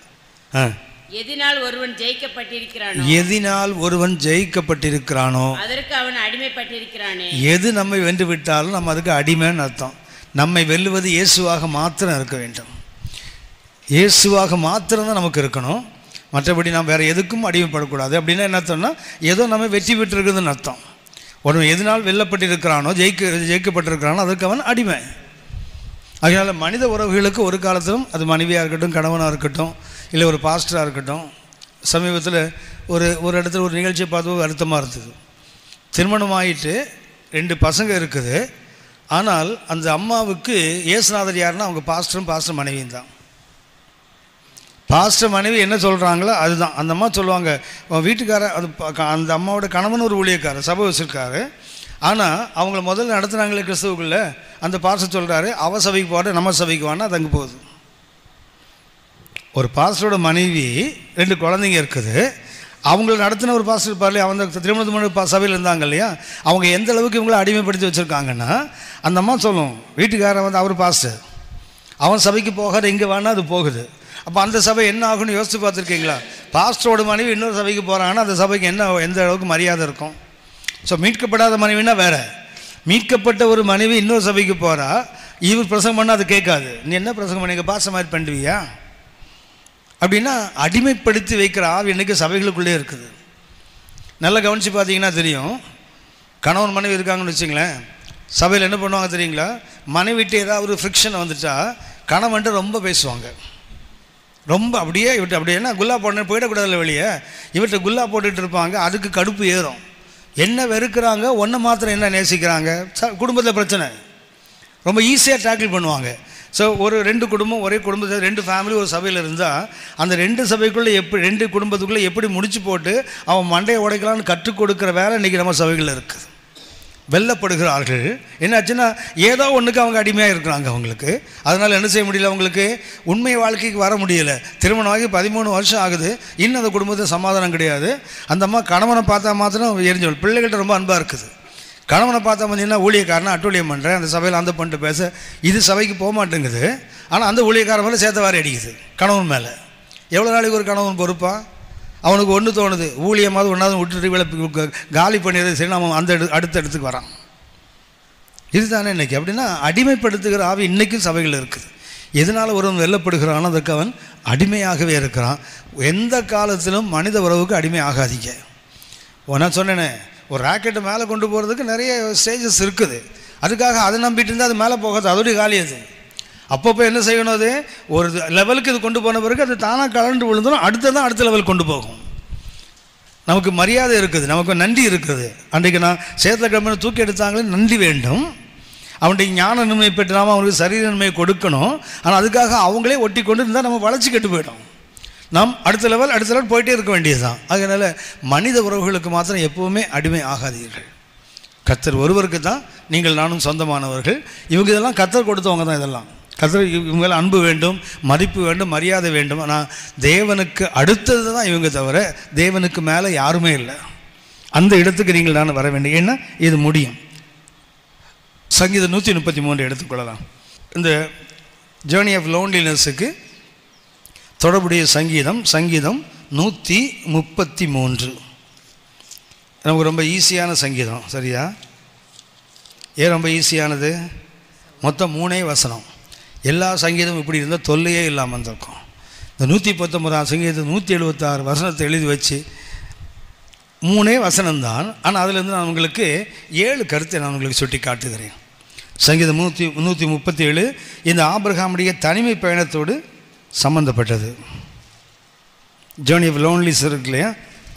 எதினால் ஒருவன் ஜெயிக்கப்பட்டிருக்கிறானோ, எதினால் ஒருவன் ஜெயிக்கப்பட்டிருக்கிறானோ அதற்கு அவன் அடிமைப்பட்டிருக்கிறானே. எது நம்மை வென்று விட்டாலும் நம்ம அதுக்கு அடிமைன்னு அர்த்தம். நம்மை வெல்லுவது இயேசுவாக மாத்திரம் இருக்க வேண்டும். இயேசுவாக மாத்திரம்தான் நமக்கு இருக்கணும், மற்றபடி நாம் வேறு எதுக்கும் அடிமைப்படக்கூடாது. அப்படின்னா என்ன அர்த்தம்னா, ஏதோ நம்ம வெற்றி பெற்றிருக்குதுன்னு அர்த்தம். ஒருவன் எதனால் வெல்லப்பட்டிருக்கிறானோ, ஜெயிக்கப்பட்டிருக்கிறானோ அதற்கு அவன் அடிமை. அதனால் மனித உறவுகளுக்கு ஒரு காலத்திலும், அது மனைவியாக இருக்கட்டும், கணவனாக இருக்கட்டும், இல்லை ஒரு பாஸ்டராக இருக்கட்டும். சமீபத்தில் ஒரு இடத்துல ஒரு நிகழ்ச்சியை பார்த்து வருத்தமாக இருந்தது. திருமணம் ஆகிட்டு 2 பசங்க இருக்குது. ஆனால் அந்த அம்மாவுக்கு இயேசுநாதர் யாருன்னா அவங்க பாஸ்டர் மனைவியும் தான். பாஸ்டர் மனைவி என்ன சொல்கிறாங்களோ அதுதான். அந்த அம்மா சொல்லுவாங்க, வீட்டுக்காரர் அது அந்த அம்மாவோட கணவன் ஒரு ஊழியக்காரர், சபை வச்சிருக்காரு. ஆனால் அவங்கள முதல்ல நடத்துனாங்களே கிறிஸ்துவுக்குள்ள, அந்த பாஸ்டர் சொல்கிறாரு, அவ சபைக்கு போகிற நம்ம சபைக்கு வானா அது அங்கே போகுது. ஒரு பாஸ்டரோட மனைவி 2 குழந்தைங்க இருக்குது. அவங்கள நடத்தின ஒரு பாஸ்டர் இருப்பார் இல்லையா, அவங்க திருமணத்து முன்னாடி சபையில் இருந்தாங்க இல்லையா, அவங்க எந்த அளவுக்கு இவங்களை அடிமைப்படுத்தி வச்சுருக்காங்கன்னா, அந்த அம்மா சொல்லும், வீட்டுக்காரன் அவர் பாஸ்டர், அவன் சபைக்கு போகாத இங்கே வேணா அது போகுது. அப்போ அந்த சபை என்ன ஆகுன்னு யோசித்து பார்த்துருக்கீங்களா? பாஸ்டரோட மனைவி இன்னொரு சபைக்கு போகிறாங்கன்னா அந்த சபைக்கு எந்த அளவுக்கு மரியாதை இருக்கும். ஸோ மீட்கப்படாத மனைவினா வேறு, மீட்கப்பட்ட ஒரு மனைவி இன்னொரு சபைக்கு போகிறா, இவர் பிரசங்கம் பண்ணால் அது கேட்காது. நீ என்ன பிரசங்கம் பண்ணி பாச மாதிரி பண்ணுவியா அப்படின்னா அடிமைப்படுத்தி வைக்கிற ஆவி இன்றைக்கி சபைகளுக்குள்ளே இருக்குது. நல்லா கவனித்து பார்த்தீங்கன்னா தெரியும். கணவன் மனைவி இருக்காங்கன்னு வச்சுங்களேன், சபையில் என்ன பண்ணுவாங்க தெரியுங்களா, மனைவிட்டு ஏதாவது ஒரு ஃப்ரிக்ஷன் வந்துட்டா கணவன்ட்டு ரொம்ப பேசுவாங்க. ரொம்ப அப்படியே இவர்கிட்ட அப்படியே என்ன குல்லா போடணும் போயிடக்கூடாதுல்ல வெளியே, இவர்கிட்ட குல்லா போட்டுட்டு இருப்பாங்க. அதுக்கு கடுப்பு ஏறும். என்ன வெறுக்கிறாங்க, ஒன்றை மாத்திரம் என்ன நேசிக்கிறாங்க, குடும்பத்தில் பிரச்சனை ரொம்ப ஈஸியாக டேக்கிள் பண்ணுவாங்க. ஸோ ஒரு 2 குடும்பம் ஒரே குடும்பத்தில் 2 ஃபேமிலி ஒரு சபையில் இருந்தால் அந்த 2 சபைக்குள்ளே எப்படி 2 குடும்பத்துக்குள்ளே எப்படி முடிச்சு போட்டு அவன் மண்டையை உடைக்கலான்னு கற்றுக் கொடுக்குற வேலை இன்றைக்கி நம்ம சபைகளில் இருக்குது. வெல்லப்படுகிறார்கள். என்னாச்சுன்னா ஏதோ ஒன்றுக்கு அவங்க அடிமையாக இருக்கிறாங்க. அவங்களுக்கு அதனால் என்ன செய்ய முடியல, அவங்களுக்கு உண்மை வாழ்க்கைக்கு வர முடியலை. திருமணமாகி 13 வருஷம் ஆகுது, இன்னும் அந்த குடும்பத்தில் சமாதானம் கிடையாது. அந்த அம்மா கணவனை பார்த்தா மாத்திரம் எரிஞ்சவள், பிள்ளைகள்கிட்ட ரொம்ப அன்பாக இருக்குது. கணவனை பார்த்தா பார்த்தீங்கன்னா ஊழியக்காரனை அட்டூழியம் பண்ணுறேன், அந்த சபையில் அந்த பண்ணிட்டு பேச, இது சபைக்கு போக மாட்டேங்குது. ஆனால் அந்த ஊழியக்காரன் மேலே சேர்த்தவாரி அடிக்குது கணவன் மேலே. எவ்வளோ நாளைக்கு ஒரு கணவன் பொறுப்பா? அவனுக்கு ஒன்று தோணுது, ஊழியமாவது ஒன்றாவது விட்டுட்டு விளை காலி பண்ணிடுறது சரி, நம்ம அந்த அடுத்த இடத்துக்கு வரான். இதுதானே இன்றைக்கி. அப்படின்னா அடிமைப்படுத்துகிற ஆவி இன்றைக்கும் சபைகள் இருக்குது. எதனால் ஒருவன் வெல்லப்படுகிறானோ அதுக்கு அவன் அடிமையாகவே இருக்கிறான். எந்த காலத்திலும் மனித உறவுக்கு அடிமை ஆகாதீங்க. நான் சொன்னேனே, ஒரு ராக்கெட்டை மேலே கொண்டு போகிறதுக்கு நிறைய ஸ்டேஜஸ் இருக்குது. அதுக்காக அதை நம்பிட்டு இருந்தால் அது மேலே போகாது, அதோடைய காலி அது. அப்பப்போ என்ன செய்யணும், அது ஒரு லெவலுக்கு இது கொண்டு போன பிறகு அது தானாக கலண்டு விழுந்துடும், அடுத்த லெவல் கொண்டு போகும். நமக்கு மரியாதை இருக்குது, நமக்கு நன்றி இருக்குது. அன்றைக்கு நான் சேத்திரக்கிழமை தூக்கி எடுத்தாங்களே, நன்றி வேண்டும். அவனுடைய ஞான நன்மை பெற்றாமல் அவனுக்கு சரீர நன்மையை கொடுக்கணும். ஆனால் அதுக்காக அவங்களே ஒட்டி கொண்டு இருந்தால் நம்ம வளர்ச்சி கெட்டு போயிடும். நாம் அடுத்த லெவல் போயிட்டே இருக்க வேண்டியது தான். அதனால் மனித உறவுகளுக்கு மாத்திரம் எப்போவுமே அடிமை ஆகாதீர்கள். கர்த்தர் ஒருவருக்கு தான் நீங்கள் நானும் சொந்தமானவர்கள். இவங்க இதெல்லாம் கர்த்தர் கொடுத்தவங்க தான். இதெல்லாம் கர்த்தர் இவங்களாம் அன்பு வேண்டும், மதிப்பு வேண்டும், மரியாதை வேண்டும். ஆனால் தேவனுக்கு அடுத்தது தான் இவங்க, தவிர தேவனுக்கு மேலே யாருமே இல்லை. அந்த இடத்துக்கு நீங்கள் நான் வர வேண்டும். ஏன்னா இது முடியும். சங்கீதம் 133 எடுத்துக்கொள்ளலாம். இந்த ஜேர்னி ஆஃப் லோன்லினஸுக்கு தொடர்புடைய சங்கீதம் 133. நமக்கு ரொம்ப ஈஸியான சங்கீதம். சரியா? ஏன் ரொம்ப ஈஸியானது? மொத்தம் 3 வசனம். எல்லா சங்கீதமும் இப்படி இருந்தால் தொல்லையே இல்லாமல் இருந்திருக்கும். இந்த 119 சங்கீதத்தை 176 வசனத்தை எழுதி வச்சு 3 வசனம்தான். ஆனால் அதிலிருந்து நான் உங்களுக்கு 7 கருத்தை நான் உங்களுக்கு சுட்டி காட்டுகிறேன். சங்கீதம் 137 இந்த ஆபிரகாமுடைய தனிமை பயணத்தோடு சம்பந்தப்பட்டது. ஜேர்னி ஆஃப் லோன்லினஸ் இருக்கு இல்லையா,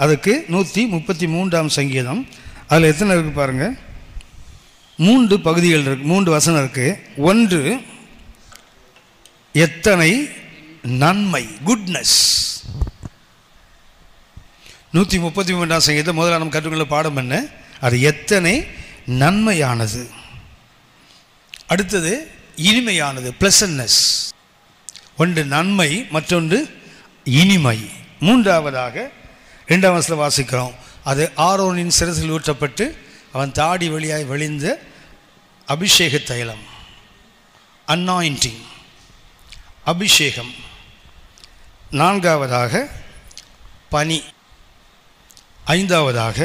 அதுக்கு 133 சங்கீதம். அதில் எத்தனை இருக்குது பாருங்கள், 3 பகுதிகள் இருக்குது, 3 வசனம் இருக்குது. 1, எத்தனை நன்மை, குட்னஸ். 133 சங்கீதம் முதல்ல நம்ம கற்றுக்கொள்ள பாடம் என்ன, அது எத்தனை நன்மையானது. அடுத்தது இனிமையானது, பிளசன்ட்னஸ். ஒன்று நன்மை, மற்றொன்று இனிமை. மூன்றாவதாக 2ஆம் வசனத்தில் வாசிக்கிறோம், அது ஆரோனின் சிரசில் ஊற்றப்பட்டு அவன் தாடி வழியாய் வழிந்த அபிஷேக தைலம், அன்னாயிண்டிங், அபிஷேகம். 4ஆவதாக பனி. 5ஆவதாக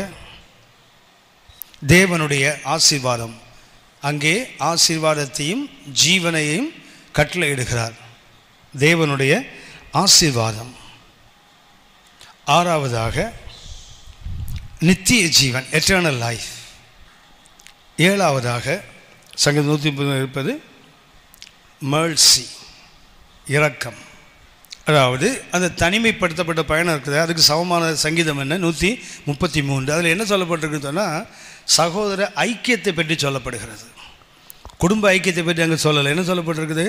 தேவனுடைய ஆசீர்வாதம். அங்கே ஆசீர்வாதத்தையும் ஜீவனையும் கட்டளையிடுகிறார். தேவனுடைய ஆசீர்வாதம். 6ஆவதாக நித்திய ஜீவன், எட்டர்னல் லைஃப். 7ஆவதாக சங்கீதம் 130 இருப்பது மர்சி, இரக்கம். அதாவது அந்த தனிமைப்படுத்தப்பட்ட பயணம் இருக்குது, அதுக்கு சமமான சங்கீதம் என்ன, 133. அதில் என்ன சொல்லப்பட்டிருக்குன்னு சொன்னால் சகோதர ஐக்கியத்தை பற்றி சொல்லப்படுகிறது. குடும்ப ஐக்கியத்தை பற்றி அங்கே சொல்லலை. என்ன சொல்லப்பட்டிருக்குது,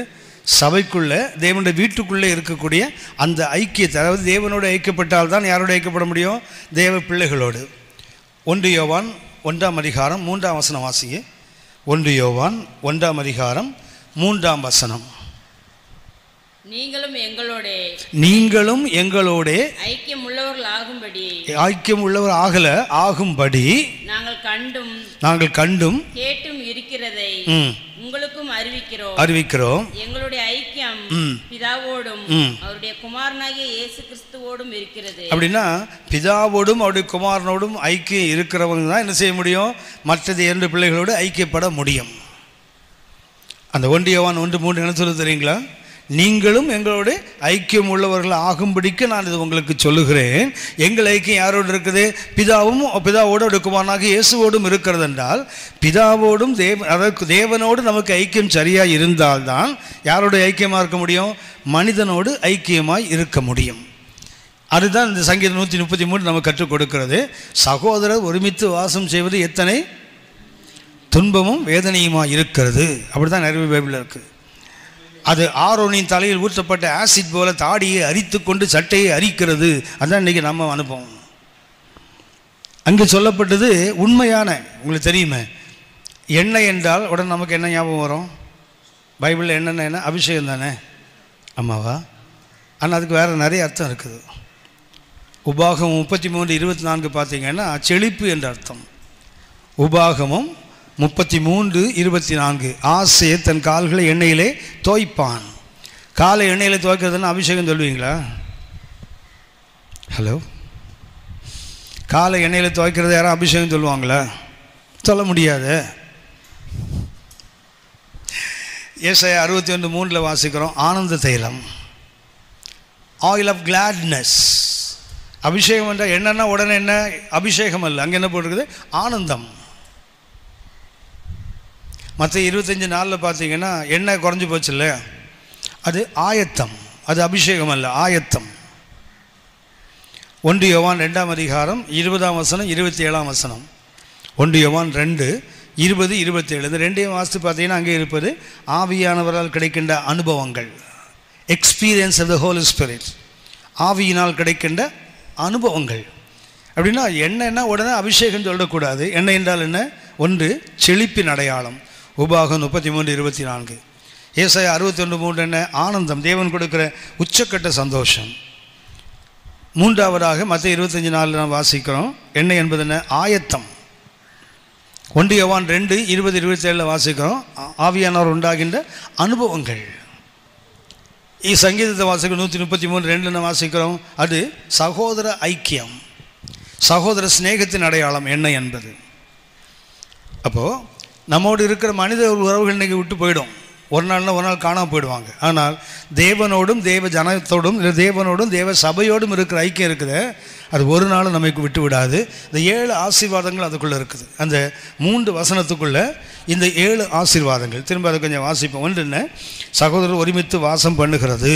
சபைக்குள்ளே தேவனுடைய வீட்டுக்குள்ளே இருக்கக்கூடிய அந்த ஐக்கியத்தை, அதாவது தேவனோடு ஐக்கியப்பட்டால் தான் யாரோடு ஐக்கியப்பட முடியும், தேவ பிள்ளைகளோடு. 1 யோவான் 1ஆம் அதிகாரம் 3ஆம் வசனம் வாசிங்க. 1 யோவான் 1ஆம் அதிகாரம் 3ஆம் வசனம். நீங்களும் எங்களோட ஐக்கியம் உள்ளவர் ஆகும்படி நாங்கள் கண்டும் கேட்டும் இருக்கிறதை உங்களுக்கும் அறிவிக்கிறோம். எங்களுடைய ஐக்கியம் பிதாவோடும் அவருடைய குமாரனாகிய இயேசு கிறிஸ்துவோடும் இருக்கிறது. அப்படின்னா பிதாவோடும் அவருடைய குமாரனோடும் ஐக்கியம் இருக்கிறவங்க தான் என்ன செய்ய முடியும், மற்றது 2 பிள்ளைகளோடு ஐக்கியப்பட முடியும். அந்த 1 யோவான் 1:3 என்ன சொல்ல தெரியுங்களா, நீங்களும் எங்களோட ஐக்கியம் உள்ளவர்கள் ஆகும்படிக்கு நான் இது உங்களுக்கு சொல்லுகிறேன். எங்கள் ஐக்கியம் யாரோடு இருக்குது, பிதாவோடு குமாரனாக இயேசுவோடும் இருக்கிறது என்றால் பிதாவோடும் அதாவது தேவனோடு நமக்கு ஐக்கியம் சரியாக இருந்தால்தான் யாரோட ஐக்கியமாக இருக்க முடியும், மனிதனோடு ஐக்கியமாய் இருக்க முடியும். அதுதான் இந்த சங்கீதம் 133 நமக்கு கற்றுக் கொடுக்கிறது. சகோதரர் ஒருமித்து வாசம் செய்வது எத்தனை துன்பமும் வேதனையுமாக இருக்கிறது. அப்படி தான் நிறைய பைபிளில் இருக்குது. அது ஆரோனின் தலையில் ஊற்றப்பட்ட ஆசிட் போல தாடியை அரித்து கொண்டு சட்டையை அரிக்கிறது. அதான் இன்றைக்கி நம்ம அனுபவம். அங்கே சொல்லப்பட்டது உண்மையான, உங்களுக்கு தெரியுமே, எண்ணெய் என்றால் உடனே நமக்கு என்ன ஞாபகம் வரும், பைபிளில் என்னென்ன என்ன அபிஷேகம் தானே, ஆமாவா? ஆனால் அதுக்கு வேறு நிறைய அர்த்தம் இருக்குது. உபாகமம் 33:24 பார்த்தீங்கன்னா செழிப்பு என்ற அர்த்தம். உபாகமம் 33:24 ஆசையை தன் கால்களை எண்ணெயிலே தோய்ப்பான். காலை எண்ணெயிலே துவைக்கிறதுன்னு அபிஷேகம் சொல்லுவீங்களா? ஹலோ, காலை எண்ணெயில் துவைக்கிறது யாரும் அபிஷேகம் சொல்லுவாங்களா? சொல்ல முடியாது. ஏசாயா 61:3 வாசிக்கிறோம், ஆனந்த தைலம், ஆயில் ஆஃப் கிளாட்னஸ், அபிஷேகம் என்றால் என்னன்னா உடனே என்ன அபிஷேகம் அல்ல, அங்கே என்ன போட்டிருக்குது? ஆனந்தம். மற்ற 25 நாளில் பார்த்தீங்கன்னா எண்ணெய் குறைஞ்சி போச்சு இல்லை, அது ஆயத்தம், அது அபிஷேகம் அல்ல, ஆயத்தம். 1 யோவான் 2ஆம் அதிகாரம் 20ஆம் வசனம் 27ஆம் வசனம். 1 யோவான் 2:20-27. இந்த ரெண்டையும் வாசித்து பார்த்தீங்கன்னா அங்கே இருப்பது ஆவியானவரால் கிடைக்கின்ற அனுபவங்கள், experience of the holy spirit. ஆவியினால் கிடைக்கின்ற அனுபவங்கள். அப்படின்னா என்னன்னா உடனே அபிஷேகம் சொல்லக்கூடாது. என்ன என்றால் என்ன? ஒன்று செழிப்பின் அடையாளம். உபாகம் 33:24. ஏசாயா 61:3 என்ன? ஆனந்தம், தேவன் கொடுக்கிற உச்சக்கட்ட சந்தோஷம். மூன்றாவதாக மற்ற 25:4 நாம் வாசிக்கிறோம். என்ன என்பது என்ன? ஆயத்தம். 1 யோவான் 2:20-27 வாசிக்கிறோம். ஆவியானவர் உண்டாகின்ற அனுபவங்கள். சங்கீதத்தை வாசிக்கிறோம். 133:2 வாசிக்கிறோம். அது சகோதர ஐக்கியம், சகோதர சிநேகத்தின் அடையாளம் என்ன என்பது. அப்போது நம்மோடு இருக்கிற மனித உறவுகள் இன்றைக்கி விட்டு போயிடும். ஒரு நாள்னா ஒரு நாள் காணாமல் போயிடுவாங்க. ஆனால் தேவனோடும் தேவ ஜனத்தோடும் இல்லை தேவனோடும் தேவ சபையோடும் இருக்கிற ஐக்கியம் இருக்குது, அது ஒரு நாளும் நமக்கு விட்டு விடாது. இந்த 7 ஆசீர்வாதங்கள் அதுக்குள்ளே இருக்குது. அந்த 3 வசனத்துக்குள்ளே இந்த 7 ஆசீர்வாதங்கள். திரும்ப அதை கொஞ்சம் வாசிப்போம். ஒன்று என்ன? சகோதரர் ஒருமித்து வாசம் பண்ணுகிறது,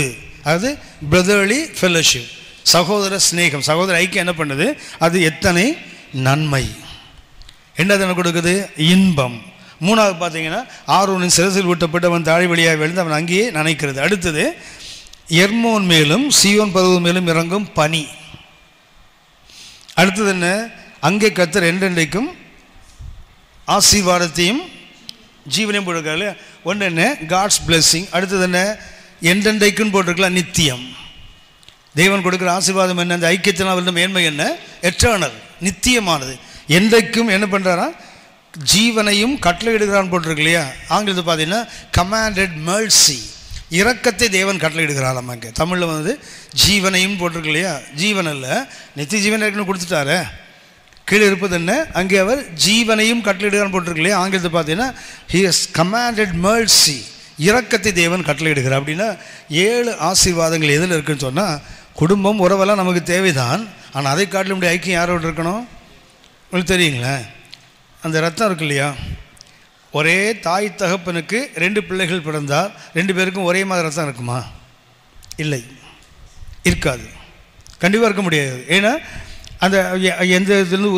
அது பிரதர்லி ஃபெல்லோஷிப், சகோதர ஸ்நேகம், சகோதர ஐக்கியம் என்ன பண்ணுது? அது எத்தனை நன்மை, என்னது கொடுக்குது? இன்பம். மூணாவது பார்த்தீங்கன்னா ஆரோனின் சிரசில் ஊட்டப்பட்டு அவன் தாழி வழியாக விழுந்து அவன் அங்கேயே நனைக்கிறது. அடுத்தது எர்மோன் மேலும் சீயோன் பருவம் மேலும் இறங்கும் பனி. அடுத்தது என்ன? அங்கே கர்த்தர் என்றென்றைக்கும் ஆசீர்வாதத்தையும் ஜீவனையும் போட்டிருக்காரு. ஒன்று என்ன? God's blessing. அடுத்தது என்ன? என்றென்றைக்கும் போட்டிருக்கலாம், நித்தியம். தேவன் கொடுக்குற ஆசீர்வாதம் என்ன? அந்த ஐக்கியத்தினால் வந்த மேன்மை என்ன? எட்டர்னல், நித்தியமானது. என்றைக்கும் என்ன பண்ணுறாரா? ஜீவனையும் கட்டளையிடுகிறான் போட்டிருக்கு இல்லையா? ஆங்கிலத்தை பார்த்தீங்கன்னா கமாண்டட் மெர்சி, இரக்கத்தை தேவன் கட்டளையிடுகிறார். நமக்கு தமிழில் வந்து ஜீவனையும் போட்டிருக்கு இல்லையா? ஜீவன் அல்ல, நித்திய ஜீவன் இருக்குன்னு கொடுத்துட்டாரு. கீழே இருப்பது என்ன? அங்கே அவர் ஜீவனையும் கட்டளையிடுகிறான் போட்டிருக்கு இல்லையா? ஆங்கிலத்தை பார்த்தீங்கன்னா ஹி ஹஸ் கமாண்டட் மெர்சி, இரக்கத்தை தேவன் கட்டளையிடுகிறார். அப்படின்னா 7 ஆசீர்வாதங்கள் எதில் இருக்குன்னு சொன்னால், குடும்பம் உறவெல்லாம் நமக்கு தேவைதான். ஆனால் அதை காட்டிலும் இப்படி ஐக்கியம் யாரோடு இருக்கணும்? உங்களுக்கு தெரியுங்களே, அந்த ரத்தம் இருக்கு இல்லையா? ஒரே தாய் தகப்பனுக்கு 2 பிள்ளைகள் பிறந்தால் 2 பேருக்கும் ஒரே மாதிரி ரத்தம் இருக்குமா? இல்லை, இருக்காது, கண்டிப்பாக இருக்க முடியாது. ஏன்னா அந்த எந்த இதுலேருந்து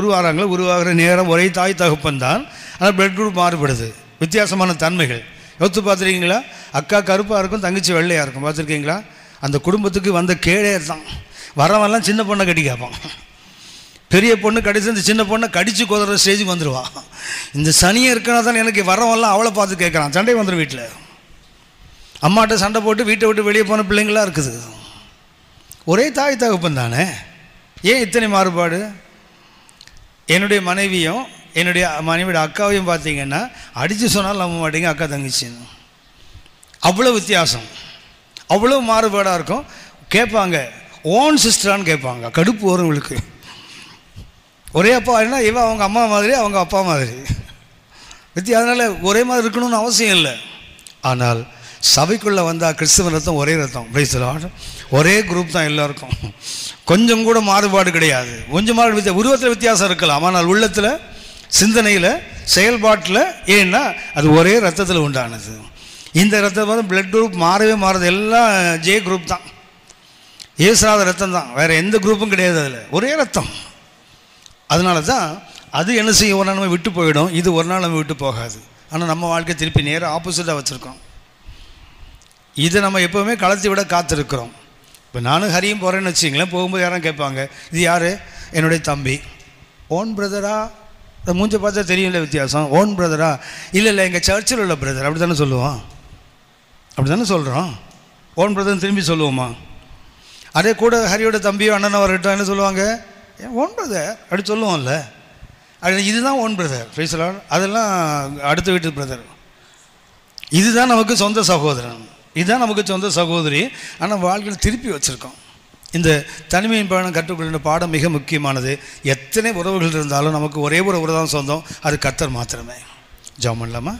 உருவாகிற நேரம் ஒரே தாய் தகப்பன் தான். ஆனால் பிளட் குரூப் மாறுபடுது, வித்தியாசமான தன்மைகள். யோசித்து பார்த்துருக்கீங்களா? அக்கா கருப்பாக இருக்கும், தங்கச்சி வெள்ளையாக இருக்கும். பார்த்துருக்கீங்களா? அந்த குடும்பத்துக்கு வந்த கேடே தான். வரவெல்லாம் சின்ன பொண்ணை கட்டி கேட்பான். பெரிய பொண்ணு கடிச்சு இந்த சின்ன பொண்ணை கடித்து கொதற ஸ்டேஜுக்கு வந்துடுவா. இந்த சனியை இருக்கனா தான் எனக்கு வரவெல்லாம் அவளை பார்த்து கேட்குறான். சண்டை வந்துடும். வீட்டில் அம்மாட்ட சண்டை போட்டு வீட்டை விட்டு வெளியே போன பிள்ளைங்களாம் இருக்குது. ஒரே தாய் தகப்பன் தானே, ஏன் இத்தனை மாறுபாடு? என்னுடைய மனைவியும் என்னுடைய மனைவியோட அக்காவையும் பார்த்தீங்கன்னா அடித்து சொன்னாலும் நம்ப மாட்டீங்க, அக்கா தங்கச்சின்னு. அவ்வளோ வித்தியாசம், அவ்வளோ மாறுபாடாக இருக்கும். கேட்பாங்க ஓன் சிஸ்டரான்னு கேட்பாங்க. கடுப்பு வரும் உங்களுக்கு. ஒரே அப்பா என்ன, இவன் அவங்க அம்மா மாதிரி அவங்க அப்பா மாதிரி அதனால் ஒரே மாதிரி இருக்கணும்னு அவசியம் இல்லை. ஆனால் சபைக்குள்ளே வந்தால் கிறிஸ்தவ ரத்தம் ஒரே ரத்தம், ஒரே குரூப் தான் எல்லாருக்கும். கொஞ்சம் கூட மாறுபாடு கிடையாது. கொஞ்சம் உருவத்தில் வித்தியாசம் இருக்கலாம், ஆனால் உள்ளத்தில், சிந்தனையில், செயல்பாட்டில். ஏன்னா அது ஒரே ரத்தத்தில் உண்டானது. இந்த ரத்தம் வந்து பிளட் குரூப் மாறவே மாறுது. எல்லாம் ஜே குரூப் தான், ஏசுநாத ரத்தம் தான், வேறு எந்த குரூப்பும் கிடையாது. அதில் ஒரே ரத்தம். அதனால தான் அது என்ன செய்யும்? ஒரு நாள் நம்ம விட்டு போயிடும், இது ஒரு நாள் நம்ம விட்டு போகாது. ஆனால் நம்ம வாழ்க்கை திருப்பி நேராக ஆப்போசிட்டாக வச்சுருக்கோம். இதை நம்ம எப்போவுமே கலத்தி விட காத்திருக்கிறோம். இப்போ நானும் ஹரியும் போகிறேன்னு வச்சிங்களேன், போகும்போது யாரும் கேட்பாங்க, இது யார்? என்னுடைய தம்பி. ஓன் பிரதரா? மூஞ்ச பார்த்தா தெரியும்ல வித்தியாசம். ஓன் பிரதரா? இல்லை எங்கள் சர்ச்சில் உள்ள பிரதர். அப்படி தானே சொல்லுவோம், அப்படி தானே சொல்கிறோம். ஓன் பிரதர்னு திரும்பி சொல்லுவோமா? அதே கூட ஹரியோட தம்பியோ அண்ணனோ வரட்டும், என்ன சொல்லுவாங்க? ஓன் பிரதர் அப்படி சொல்லுவோம்ல. அது இதுதான் ஓன் பிரதர். பேசலாம், அதெல்லாம் அடுத்த வீட்டு பிரதர். இதுதான் நமக்கு சொந்த சகோதரன், இதுதான் நமக்கு சொந்த சகோதரி. ஆனால் வாழ்க்கையில் திருப்பி வச்சுருக்கோம். இந்த தனிமையின் பயணம் கற்றுக்கொள்கிற பாடம் மிக முக்கியமானது. எத்தனை உறவுகள் இருந்தாலும் நமக்கு ஒரே ஒரு உறவு தான் சொந்தம், அது கர்த்தர் மாத்திரமே. ஜெபம் பண்ணலாமா?